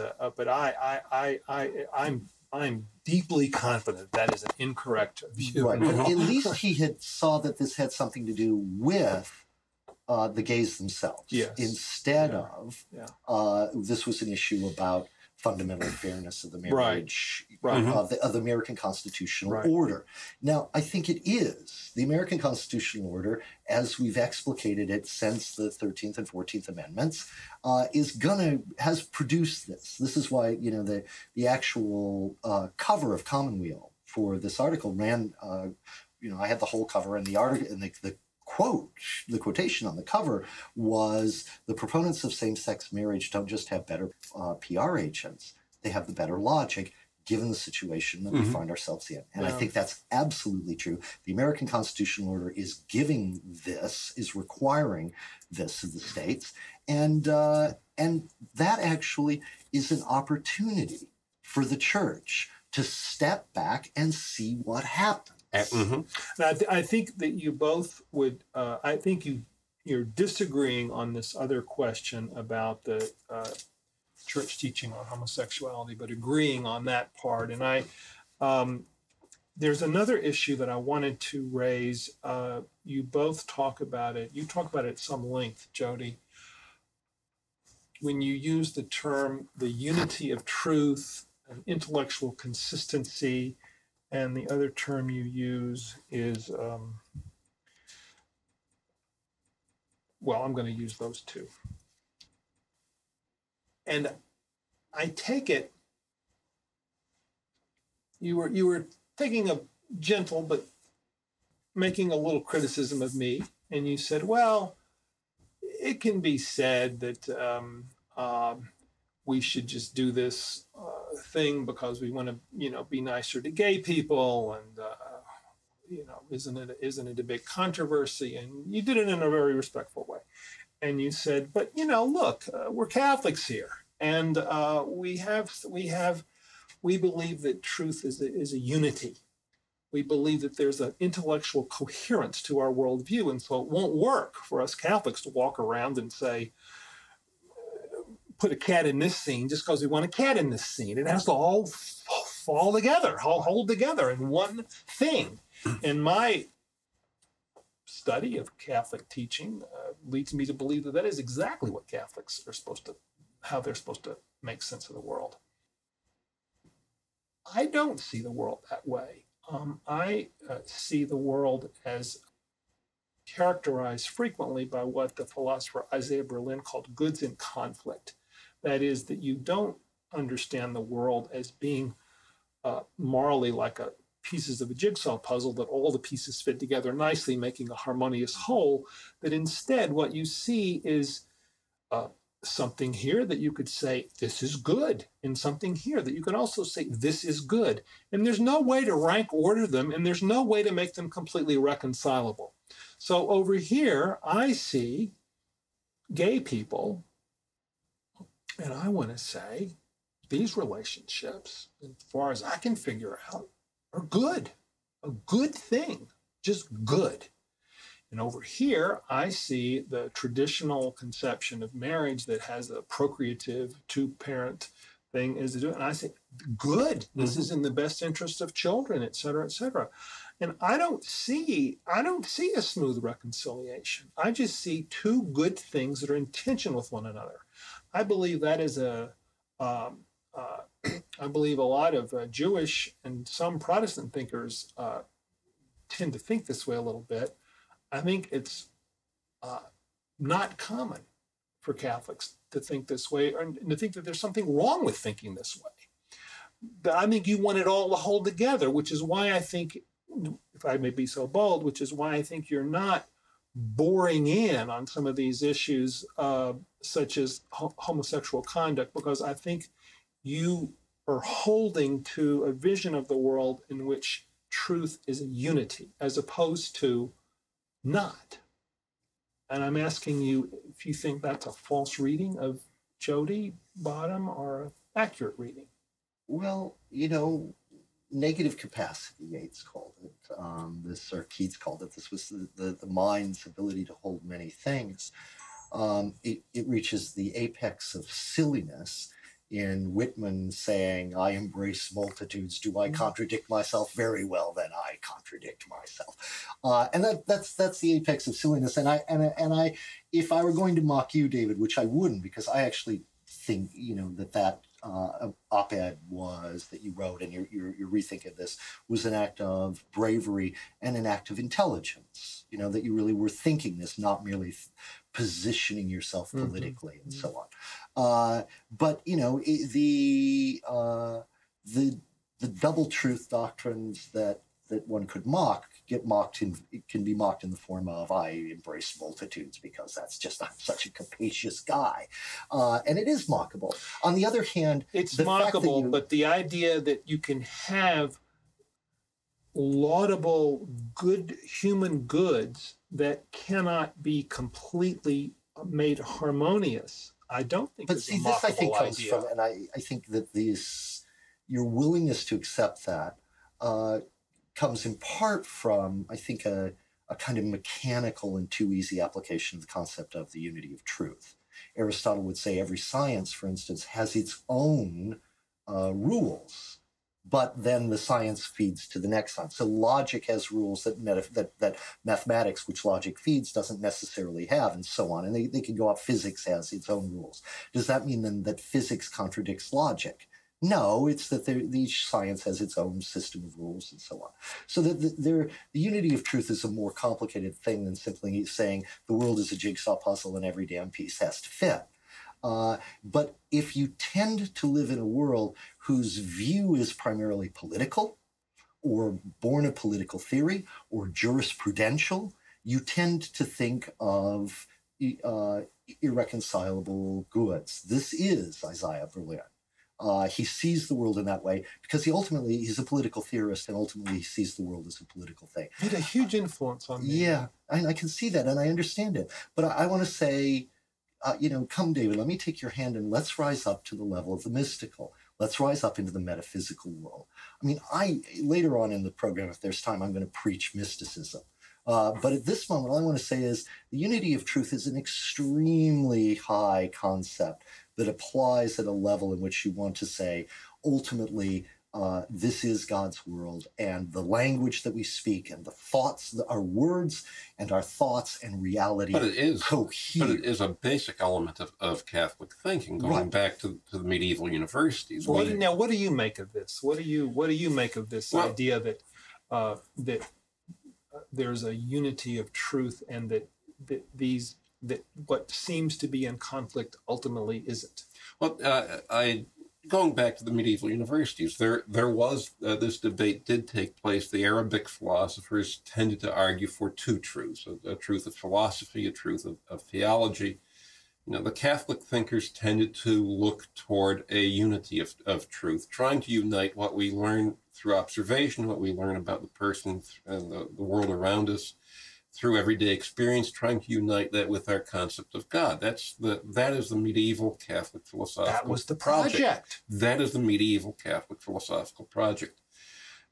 I'm deeply confident that is an incorrect view. Right. But at least he saw that this had something to do with the gays themselves. Yes. Instead of, this was an issue about fundamental fairness of the marriage, of the American constitutional order. Now, I think it is. The American constitutional order, as we've explicated it since the 13th and 14th Amendments, has produced this. This is why, the actual cover of Commonweal for this article ran, I had the whole cover, and the article, and the quotation on the cover was, the proponents of same-sex marriage don't just have better PR agents, they have the better logic given the situation that we find ourselves in. And I think that's absolutely true. The American constitutional order is requiring this of the states. And that actually is an opportunity for the church to step back and see what happens. Now, I think that you both would, I think you're disagreeing on this other question about the church teaching on homosexuality, but agreeing on that part. And there's another issue that I wanted to raise. You both talk about it. You talk about it at some length, Jody, when you use the term, the unity of truth and intellectual consistency. And the other term you use is, I'm going to use those two. And I take it, you were taking a gentle but making a little criticism of me, and you said, well, it can be said that we should just do this thing because we want to, be nicer to gay people, and isn't it a big controversy? And you did it in a very respectful way. And you said, but look, we're Catholics here, and we believe that truth is a unity. We believe that there's an intellectual coherence to our worldview, and so it won't work for us Catholics to walk around and say, put a cat in this scene just because we want a cat in this scene. It has to all fall together, all hold together in one thing. And my study of Catholic teaching leads me to believe that that is exactly what Catholics are how they're supposed to make sense of the world. I don't see the world that way. I see the world as characterized frequently by what the philosopher Isaiah Berlin called goods in conflict. That is, that you don't understand the world as being morally like pieces of a jigsaw puzzle, that all the pieces fit together nicely, making a harmonious whole, that instead what you see is something here that you could say, this is good, and something here that you can also say, this is good. And there's no way to rank order them, and there's no way to make them completely reconcilable. So over here, I see gay people, and I want to say these relationships, as far as I can figure out, are good, a good thing, just good. And over here, I see the traditional conception of marriage that has a procreative two-parent thing as to do it. And I say, good, this is in the best interest of children, et cetera, et cetera. And I don't see a smooth reconciliation. I just see two good things that are in tension with one another. I believe that is I believe a lot of Jewish and some Protestant thinkers tend to think this way a little bit. I think it's not common for Catholics to think this way, or to think that there's something wrong with thinking this way. But I think you want it all to hold together, which is why I think, if I may be so bold, which is why I think you're not boring in on some of these issues, such as homosexual conduct, because I think you are holding to a vision of the world in which truth is a unity, as opposed to not. And I'm asking you if you think that's a false reading of Jody Bottum or an accurate reading. Well, negative capacity, Yeats called it. Or Keats called it. This was the mind's ability to hold many things. It reaches the apex of silliness, in Whitman saying, I embrace multitudes. Do I contradict myself? Very well, then I contradict myself. And that's the apex of silliness. And I, if I were going to mock you, David, which I wouldn't, because I actually think, that op-ed was that you wrote, and your rethink of this was an act of bravery and an act of intelligence, that you really were thinking this, not merely positioning yourself politically and so on. But the double truth doctrines that one could mock can be mocked in the form of, I embrace multitudes because I'm such a capacious guy, and it is mockable. On the other hand, it's mockable, but the idea that you can have laudable good human goods that cannot be completely made harmonious, I don't think is a mockable this I think comes idea. from, and I think that your willingness to accept that comes in part from, I think, a kind of mechanical and too easy application of the concept of the unity of truth. Aristotle would say every science, for instance, has its own rules, but then the science feeds to the next science. So logic has rules that mathematics, which logic feeds, doesn't necessarily have, and so on. And they can go up. Physics has its own rules. Does that mean then that physics contradicts logic? No, it's that each science has its own system of rules and so on. So that the unity of truth is a more complicated thing than simply saying the world is a jigsaw puzzle and every damn piece has to fit. But if you tend to live in a world whose view is primarily political or born of political theory or jurisprudential, you tend to think of irreconcilable goods. This is Isaiah Berlin. He sees the world in that way because he's a political theorist, and ultimately he sees the world as a political thing. He had a huge influence on me. Yeah, I can see that, and I understand it. But I want to say, come, David, let me take your hand and let's rise up to the level of the mystical. Let's rise up into the metaphysical world. I mean, later on in the program, if there's time, I'm going to preach mysticism. But at this moment, all I want to say is the unity of truth is an extremely high concept that applies at a level in which you want to say, ultimately, this is God's world, and the language that we speak and the thoughts, our words and our thoughts and reality cohere. But it is a basic element of Catholic thinking, going back to the medieval universities. Now, what do you make of this? What do you make of this idea that there's a unity of truth, and that what seems to be in conflict ultimately isn't? Well, going back to the medieval universities, there was this debate did take place. The Arabic philosophers tended to argue for two truths: a truth of philosophy, a truth of theology. The Catholic thinkers tended to look toward a unity of truth, trying to unite what we learn through observation, what we learn about the person and the world around us, through everyday experience, trying to unite that with our concept of God. That is the medieval Catholic philosophical project. That was the project. That is the medieval Catholic philosophical project.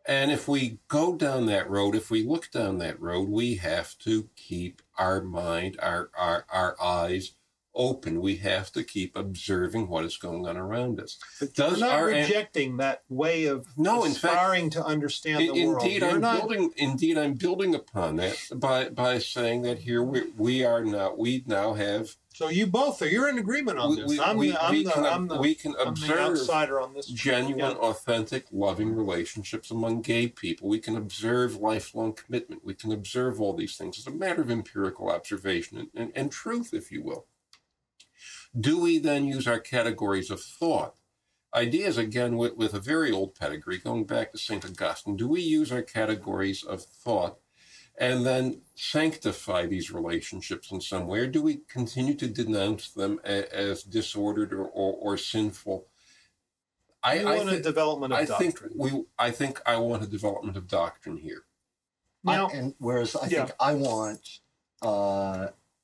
And if we go down that road, if we look down that road, we have to keep our mind, our eyes open. We have to keep observing what is going on around us. But you're not rejecting that way of aspiring to understand the world. Indeed, I'm building upon that by saying that here we now have. So you both are. You're in agreement on this. We can observe the outsider on this. Genuine, authentic, loving relationships among gay people. We can observe lifelong commitment. We can observe all these things. It's a matter of empirical observation and truth, if you will. Do we then use our categories of thought? Ideas, again, with a very old pedigree, going back to St. Augustine. Do we use our categories of thought and then sanctify these relationships in some way? Or do we continue to denounce them as disordered or sinful? I want a development of doctrine. I think I want a development of doctrine here. Now, whereas I think I want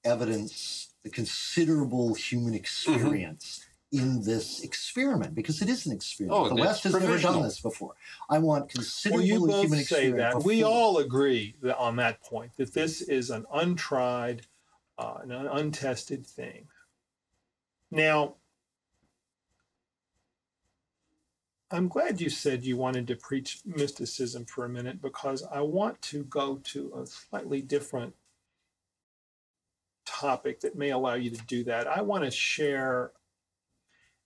evidence, the considerable human experience in this experiment, because it is an experiment. The West has never done this before. I want considerable human experience. Say that. We all agree on that point, that this is an untried, an untested thing. Now, I'm glad you said you wanted to preach mysticism for a minute, because I want to go to a slightly different topic that may allow you to do that. I want to share,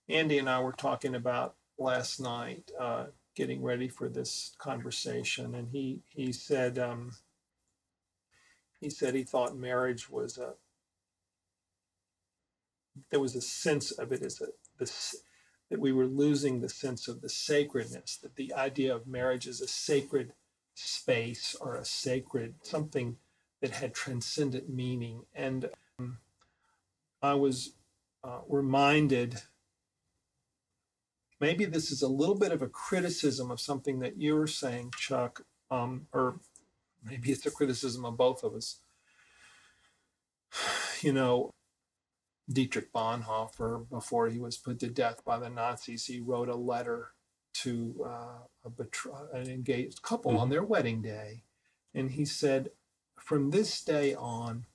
Andy and I were talking about last night, getting ready for this conversation, and he said he thought marriage was there was a sense of it as that we were losing the sense of the sacredness, that the idea of marriage is a sacred space or a sacred something that had transcendent meaning. And I was reminded, maybe this is a little bit of a criticism of something that you were saying, Chuck, or maybe it's a criticism of both of us. Dietrich Bonhoeffer, before he was put to death by the Nazis, he wrote a letter to an engaged couple on their wedding day. And he said, from this day on,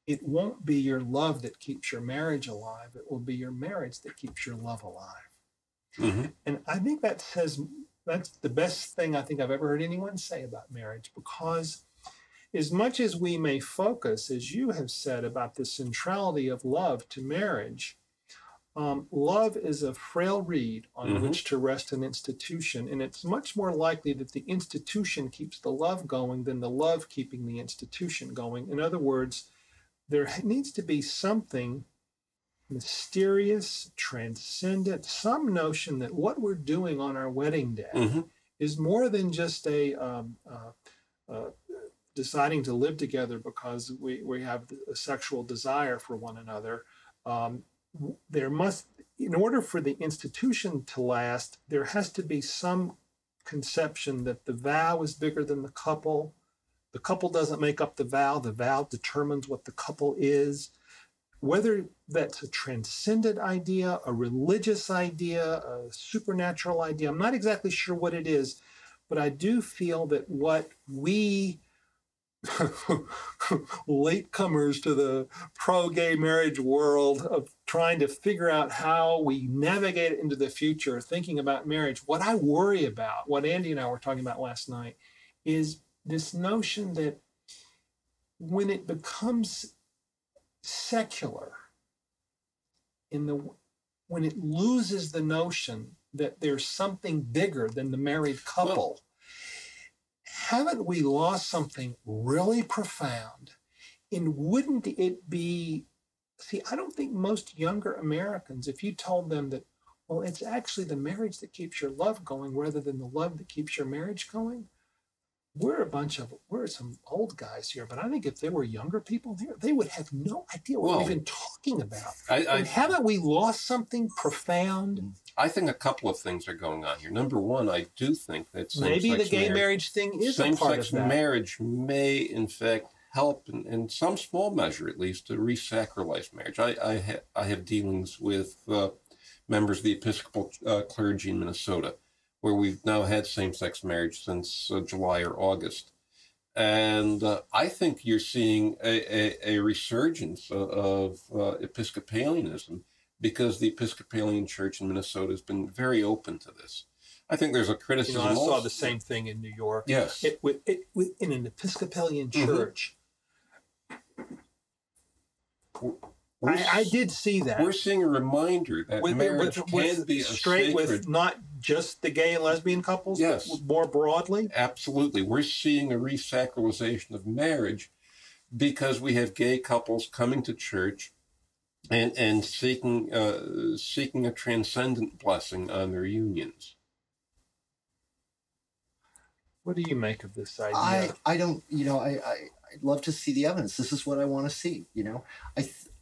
it won't be your love that keeps your marriage alive. It will be your marriage that keeps your love alive. Mm-hmm. And I think that's the best thing I think I've ever heard anyone say about marriage, because as much as we may focus, as you have said, about the centrality of love to marriage, love is a frail reed on which to rest an institution. And it's much more likely that the institution keeps the love going than the love keeping the institution going. In other words, there needs to be something mysterious, transcendent, some notion that what we're doing on our wedding day is more than just deciding to live together because we have a sexual desire for one another. There must, in order for the institution to last, there has to be some conception that the vow is bigger than the couple. The couple doesn't make up the vow determines what the couple is. Whether that's a transcendent idea, a religious idea, a supernatural idea, I'm not exactly sure what it is, but I do feel that what we latecomers to the pro-gay marriage world of trying to figure out how we navigate into the future, thinking about marriage, what I worry about, what Andy and I were talking about last night, is this notion that when it becomes secular, when it loses the notion that there's something bigger than the married couple, haven't we lost something really profound? And wouldn't it be, I don't think most younger Americans, if you told them that, well, it's actually the marriage that keeps your love going rather than the love that keeps your marriage going. We're some old guys here, but I think if there were younger people there, they would have no idea what we're even talking about. Haven't we lost something profound? I think a couple of things are going on here. Number one, I do think that maybe the gay marriage thing is a part of that. Same-sex marriage may, in fact, help, in some small measure at least, to re-sacralize marriage. I have dealings with members of the Episcopal clergy in Minnesota, where we've now had same-sex marriage since July or August. And I think you're seeing a resurgence of Episcopalianism because the Episcopalian Church in Minnesota has been very open to this. I think there's a criticism I saw the same thing in New York. Yes. In an Episcopalian church. I did see that. We're seeing a reminder that marriage can be straight, with not just the gay and lesbian couples, yes, but more broadly. Absolutely. We're seeing a re-sacralization of marriage because we have gay couples coming to church and seeking a transcendent blessing on their unions. What do you make of this idea? I don't, I'd love to see the evidence. This is what I want to see,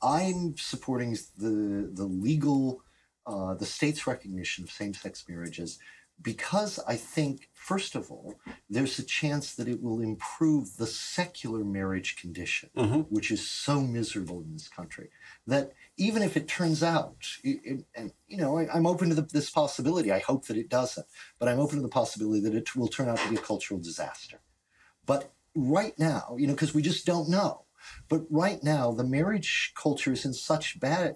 I'm supporting the legal, the state's recognition of same-sex marriages because I think, first of all, there's a chance that it will improve the secular marriage condition, which is so miserable in this country, that even if it turns out, I'm open to this possibility. I hope that it doesn't, but I'm open to the possibility that it will turn out to be a cultural disaster. But right now, because we just don't know. But right now, the marriage culture is in such bad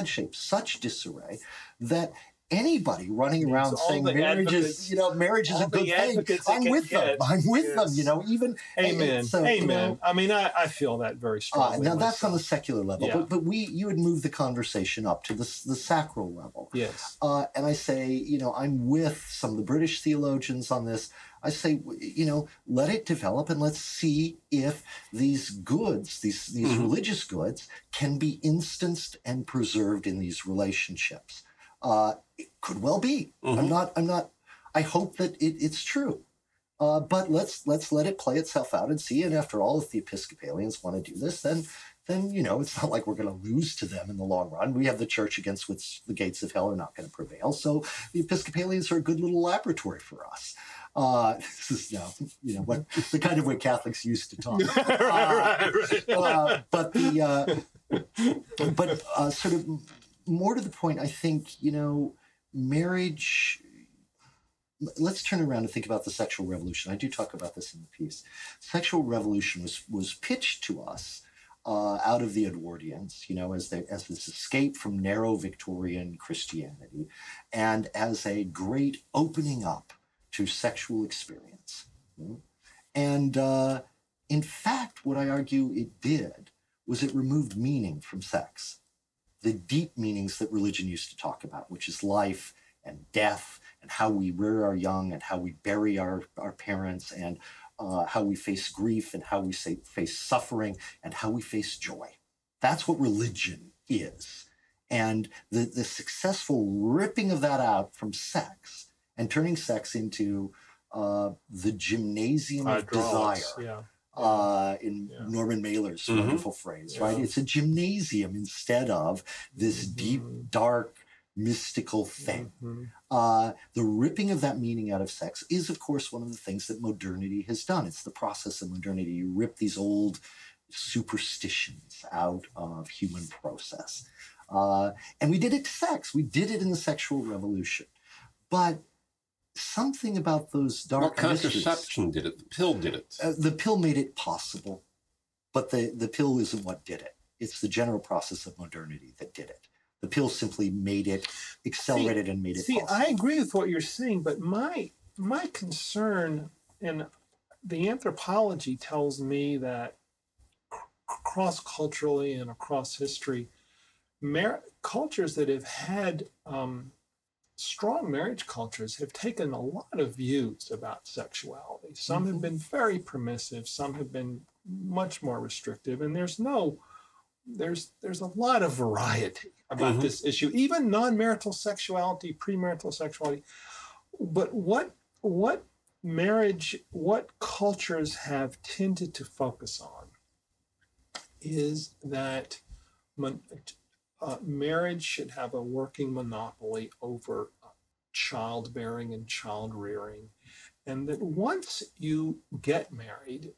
shape, such disarray, that anybody running around saying marriage is a good thing. I'm with them. Even amen. So, amen. I mean, I feel that very strongly. Now that's on the secular level, Yeah. but you would move the conversation up to the sacral level. Yes. And I say, I'm with some of the British theologians on this. I say, let it develop and let's see if these goods, these religious goods, can be instanced and preserved in these relationships. It could well be. I'm not. I hope that it's true. But let's let it play itself out and see. And after all, if the Episcopalians want to do this, then it's not like we're going to lose to them in the long run. We have the church against which the gates of hell are not going to prevail. So the Episcopalians are a good little laboratory for us. This is now, what the kind of way Catholics used to talk. But sort of more to the point, I think, marriage. Let's turn around and think about the sexual revolution. I do talk about this in the piece. Sexual revolution was pitched to us out of the Edwardians, as this escape from narrow Victorian Christianity, and as a great opening up to sexual experience. And in fact, what I argue it did was it removed meaning from sex, the deep meanings that religion used to talk about, which is life and death, and how we rear our young, and how we bury our parents, and how we face grief, and how we face suffering, and how we face joy. That's what religion is. And the successful ripping of that out from sex and turning sex into the gymnasium of desire, in Norman Mailer's wonderful phrase, right? It's a gymnasium instead of this deep, dark, mystical thing. The ripping of that meaning out of sex is, of course, one of the things that modernity has done. It's the process of modernity. You rip these old superstitions out of human process. And we did it to sex. We did it in the sexual revolution. But something about those dark contraception did it. The pill did it. The pill made it possible. But the pill isn't what did it. It's the general process of modernity that did it. The pill simply made it, accelerated and made it possible. I agree with what you're saying, but my concern, and the anthropology tells me that cross-culturally and across history, cultures that have had strong marriage cultures have taken a lot of views about sexuality. Some have been very permissive, some have been much more restrictive, and there's a lot of variety about this issue, even non-marital sexuality, premarital sexuality. But what cultures have tended to focus on is that marriage should have a working monopoly over childbearing and child rearing, and that once you get married,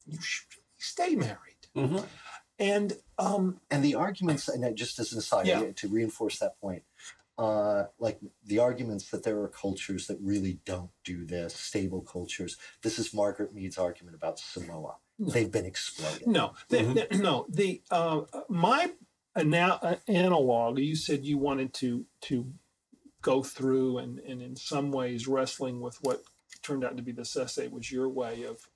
you should stay married. And the arguments, and just as an aside, to reinforce that point, like the arguments that there are cultures that really don't do this, stable cultures. This is Margaret Mead's argument about Samoa. No. They've been exploited. My analog, you said you wanted to go through and in some ways wrestling with what turned out to be this essay was your way of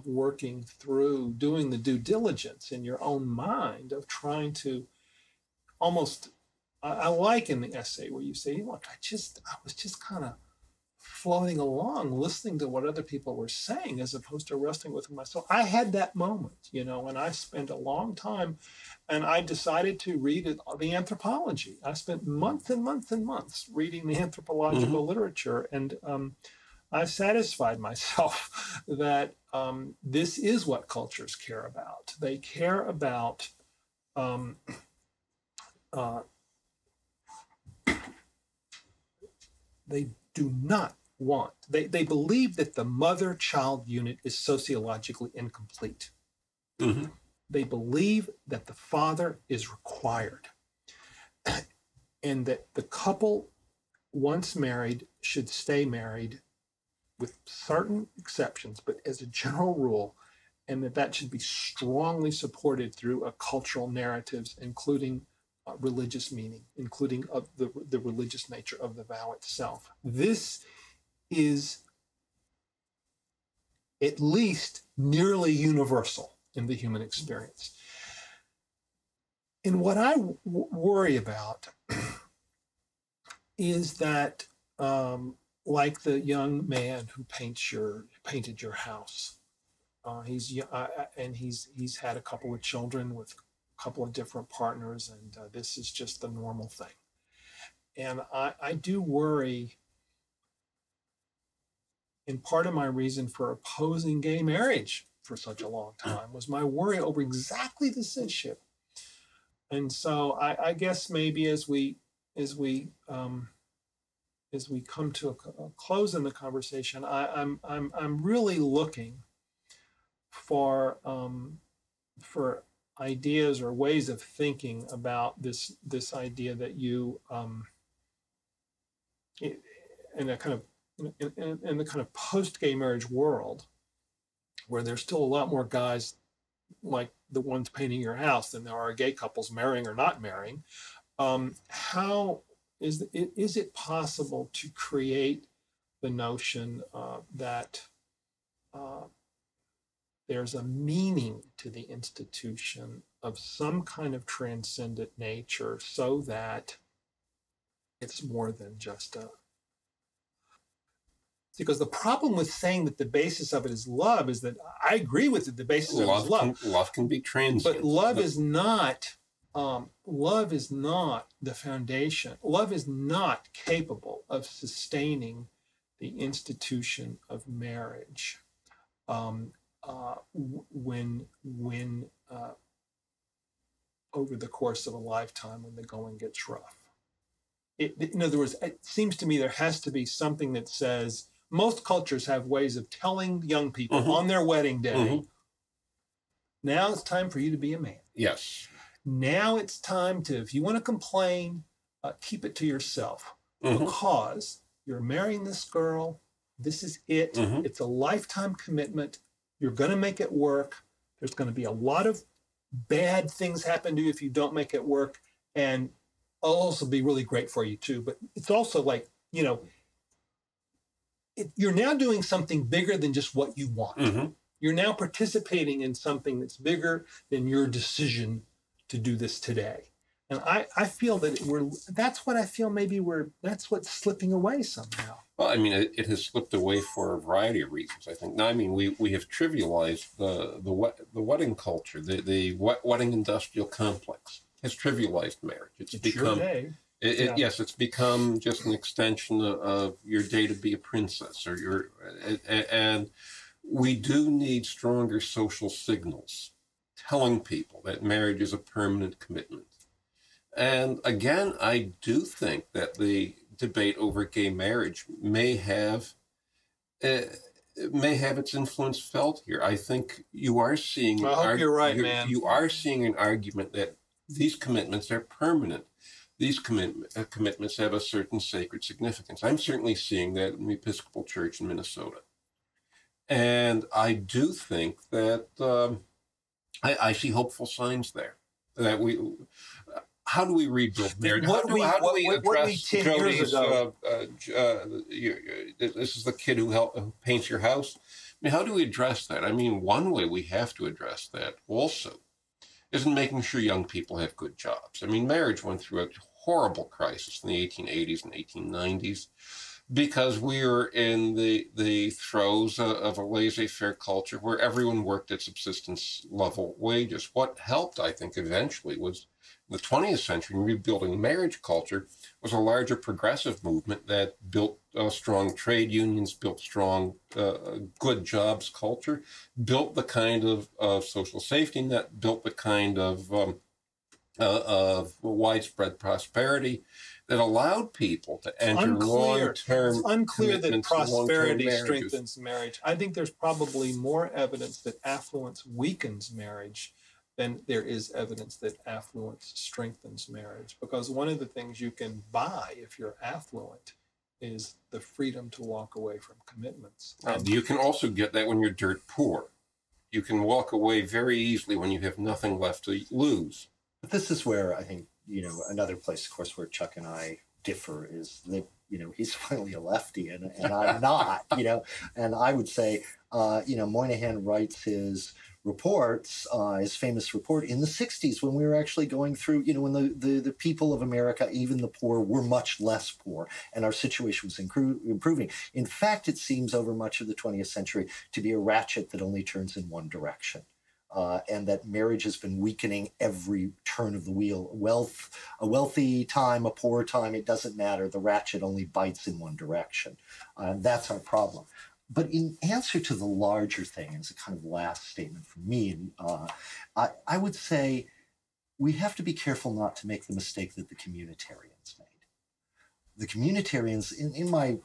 working through, doing the due diligence in your own mind of trying to almost, I like in the essay where you say, look, I was just kind of floating along, listening to what other people were saying as opposed to wrestling with myself. I had that moment, and I spent a long time, and I decided to read the anthropology. I spent months and months and months reading the anthropological literature, and I satisfied myself that this is what cultures care about. They care about they do not want. They believe that the mother-child unit is sociologically incomplete. They believe that the father is required, and that the couple, once married, should stay married, with certain exceptions, but as a general rule, and that should be strongly supported through cultural narratives, including religious meaning, including of the religious nature of the vow itself. This is at least nearly universal in the human experience. And what I worry about is that, like the young man who painted your house, he's had a couple of children with a couple of different partners, and this is just the normal thing. And I do worry. And part of my reason for opposing gay marriage for such a long time was my worry over exactly this issue. And so I guess maybe as we come to a close in the conversation, I'm really looking for ideas or ways of thinking about this idea that you in the kind of post-gay marriage world, where there's still a lot more guys like the ones painting your house than there are gay couples marrying or not marrying. How is it possible to create the notion that there's a meaning to the institution of some kind of transcendent nature, so that it's more than just a... Because the problem with saying that the basis of it is love is that I agree with it. The basis of it is love. Love can be transient. But love is not the foundation. Love is not capable of sustaining the institution of marriage when over the course of a lifetime, when the going gets rough. In other words, it seems to me there has to be something that says, most cultures have ways of telling young people on their wedding day, now it's time for you to be a man. Yes. Now it's time to, if you want to complain, keep it to yourself, because you're marrying this girl. This is it. It's a lifetime commitment. You're going to make it work. There's going to be a lot of bad things happen to you if you don't make it work. And it'll also be really great for you too. But it's also like, you're now doing something bigger than just what you want. You're now participating in something that's bigger than your decision to do this today. And I feel that that's what I feel that's what's slipping away somehow. Well, I mean, it has slipped away for a variety of reasons, I think. Now, I mean, we have trivialized the wedding culture, the wedding industrial complex has trivialized marriage. It's become... Yes, it's become just an extension of your day to be a princess, and we do need stronger social signals telling people that marriage is a permanent commitment. And again, I do think that the debate over gay marriage may have its influence felt here. I think you are seeing... I hope you're right, man. You are seeing an argument that these commitments are permanent. These commitments have a certain sacred significance. I'm certainly seeing that in the Episcopal Church in Minnesota. And I do think that I see hopeful signs there. That how do we rebuild marriage? How do we address Jody's, this is the kid who paints your house. I mean, how do we address that? I mean, one way we have to address that also is in making sure young people have good jobs. I mean, marriage went through a horrible crisis in the 1880s and 1890s because we were in the throes of a laissez-faire culture where everyone worked at subsistence level wages. What helped, I think, eventually was the 20th century in rebuilding marriage culture was a larger progressive movement that built strong trade unions, built strong good jobs culture, built the kind of social safety net, built the kind of widespread prosperity that allowed people to enter long-term. It's unclear that prosperity strengthens marriage. I think there's probably more evidence that affluence weakens marriage than there is evidence that affluence strengthens marriage. Because one of the things you can buy if you're affluent is the freedom to walk away from commitments. You can also get that when you're dirt poor. You can walk away very easily when you have nothing left to lose. But this is where I think another place, of course, where Chuck and I differ is that, he's finally a lefty and I'm not, and I would say, Moynihan writes his reports, his famous report in the 60s when we were actually going through, when the people of America, even the poor, were much less poor and our situation was improving. In fact, it seems over much of the 20th century to be a ratchet that only turns in one direction. And that marriage has been weakening every turn of the wheel. A wealthy time, a poor time, it doesn't matter. The ratchet only bites in one direction. That's our problem. But in answer to the larger thing, as a kind of last statement from me, I would say we have to be careful not to make the mistake that the communitarians made. The communitarians, in my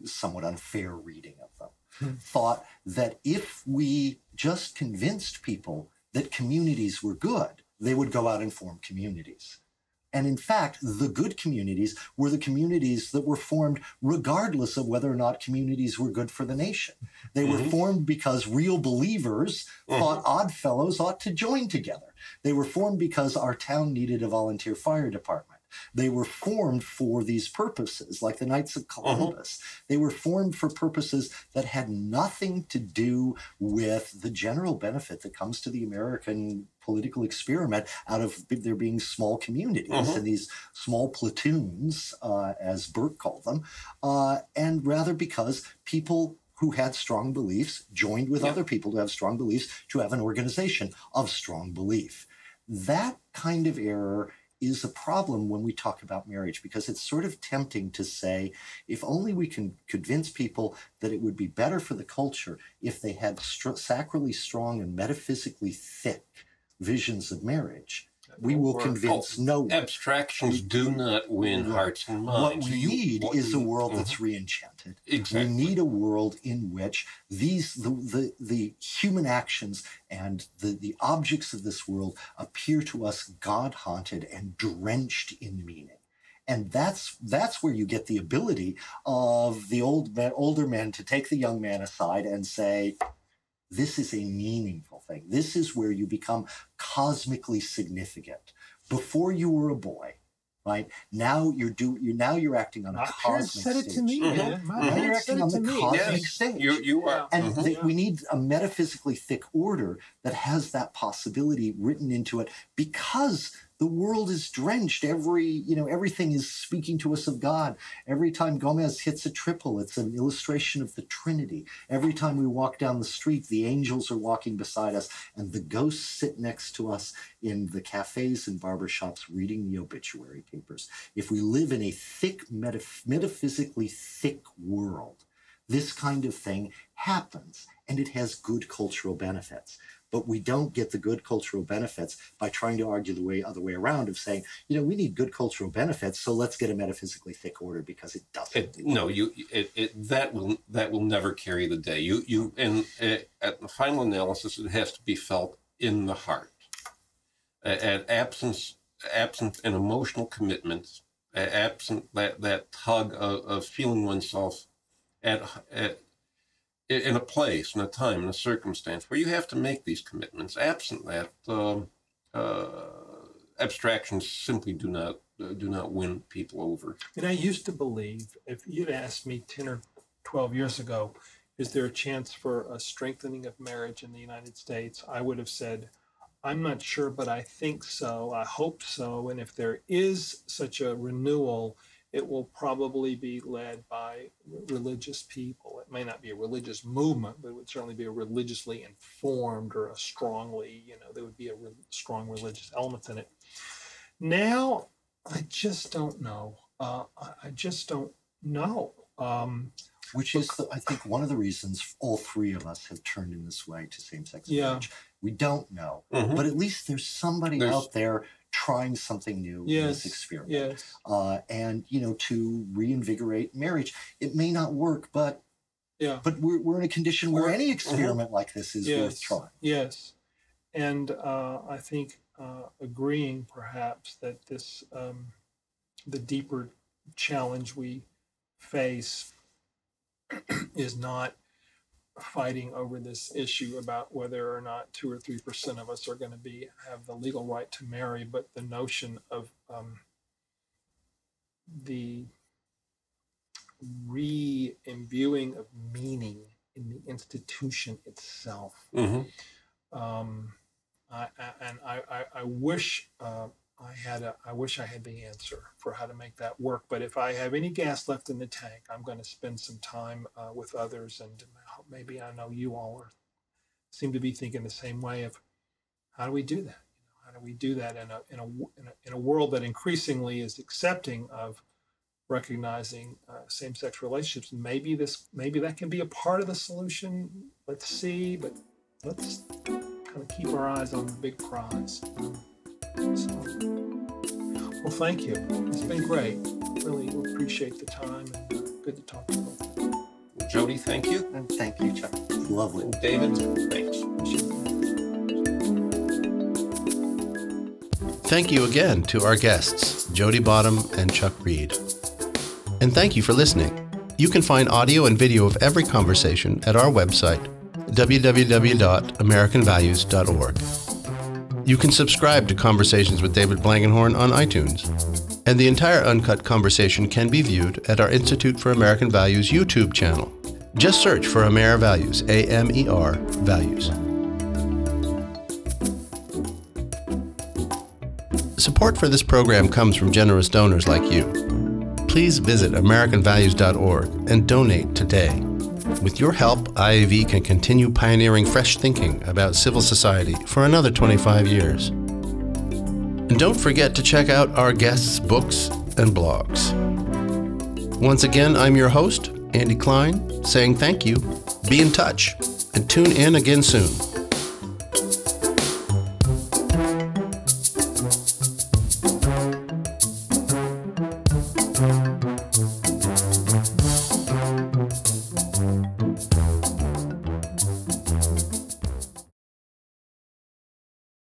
somewhat unfair reading of them, thought that if we just convinced people that communities were good, they would go out and form communities. And in fact, the good communities were the communities that were formed regardless of whether or not communities were good for the nation. They were formed because real believers thought odd fellows ought to join together. They were formed because our town needed a volunteer fire department. They were formed for these purposes, like the Knights of Columbus. They were formed for purposes that had nothing to do with the general benefit that comes to the American political experiment out of there being small communities and these small platoons, as Burke called them, and rather because people who had strong beliefs joined with other people who have strong beliefs to have an organization of strong belief. That kind of error is a problem when we talk about marriage, because it's sort of tempting to say, if only we can convince people that it would be better for the culture if they had sacrally strong and metaphysically thick visions of marriage, we will convince no one. Abstractions do not win hearts and minds. What we need is a world that's re-enchanted. Exactly. We need a world in which the human actions and the objects of this world appear to us God-haunted and drenched in meaning. And that's where you get the ability of the older men to take the young man aside and say, this is a meaningful thing. This is where you become cosmically significant. Before you were a boy, right? Now you're acting on a cosmic stage. Said it to me. Now you're acting on the cosmic stage. You are. And we need a metaphysically thick order that has that possibility written into it, because the world is drenched. Everything is speaking to us of God. Every time Gomez hits a triple, it's an illustration of the Trinity. Every time we walk down the street, the angels are walking beside us, and the ghosts sit next to us in the cafes and barbershops reading the obituary papers. If we live in a thick, metaphysically thick world, this kind of thing happens, and it has good cultural benefits. But we don't get the good cultural benefits by trying to argue the other way around of saying, we need good cultural benefits, so let's get a metaphysically thick order, because it doesn't. That will never carry the day. At the final analysis, it has to be felt in the heart. At absent an emotional commitment, absent that tug of feeling oneself in a place, in a time, in a circumstance where you have to make these commitments. Absent that, abstractions simply do not win people over. And I used to believe, if you'd asked me 10 or 12 years ago, is there a chance for a strengthening of marriage in the United States? I would have said, I'm not sure, but I think so. I hope so. And if there is such a renewal, it will probably be led by religious people. It may not be a religious movement, but it would certainly be a religiously informed or a strongly, there would be a strong religious element in it. Now, I just don't know. I just don't know. Which is, I think, one of the reasons all three of us have turned in this way to same-sex marriage. We don't know. But at least there's somebody out there trying something new in this experiment. And, to reinvigorate marriage. It may not work, but we're in a condition where any experiment like this is worth trying. Yes. And I think agreeing perhaps that this, the deeper challenge we face is not fighting over this issue about whether or not 2 or 3% of us are going to have the legal right to marry, but the notion of the re-imbuing of meaning in the institution itself. Mm-hmm. I wish I wish I had the answer for how to make that work. But if I have any gas left in the tank, I'm going to spend some time with others, and maybe I know you all seem to be thinking the same way of how do we do that? How do we do that in a world that increasingly is accepting of recognizing same-sex relationships? Maybe that can be a part of the solution. Let's see, but let's kind of keep our eyes on the big prize. Well, thank you. It's been great. Really appreciate the time, and good to talk to you. Jody, thank you. And thank you, Chuck. Lovely. David, thanks. Thank you again to our guests, Jody Bottum and Chuck Reid. And thank you for listening. You can find audio and video of every conversation at our website, www.americanvalues.org. You can subscribe to Conversations with David Blankenhorn on iTunes. And the entire uncut conversation can be viewed at our Institute for American Values YouTube channel. Just search for Amer Values, A-M-E-R, Values. Support for this program comes from generous donors like you. Please visit AmericanValues.org and donate today. With your help, IAV can continue pioneering fresh thinking about civil society for another 25 years. And don't forget to check out our guests' books and blogs. Once again, I'm your host, Andy Klein, saying thank you, be in touch, and tune in again soon.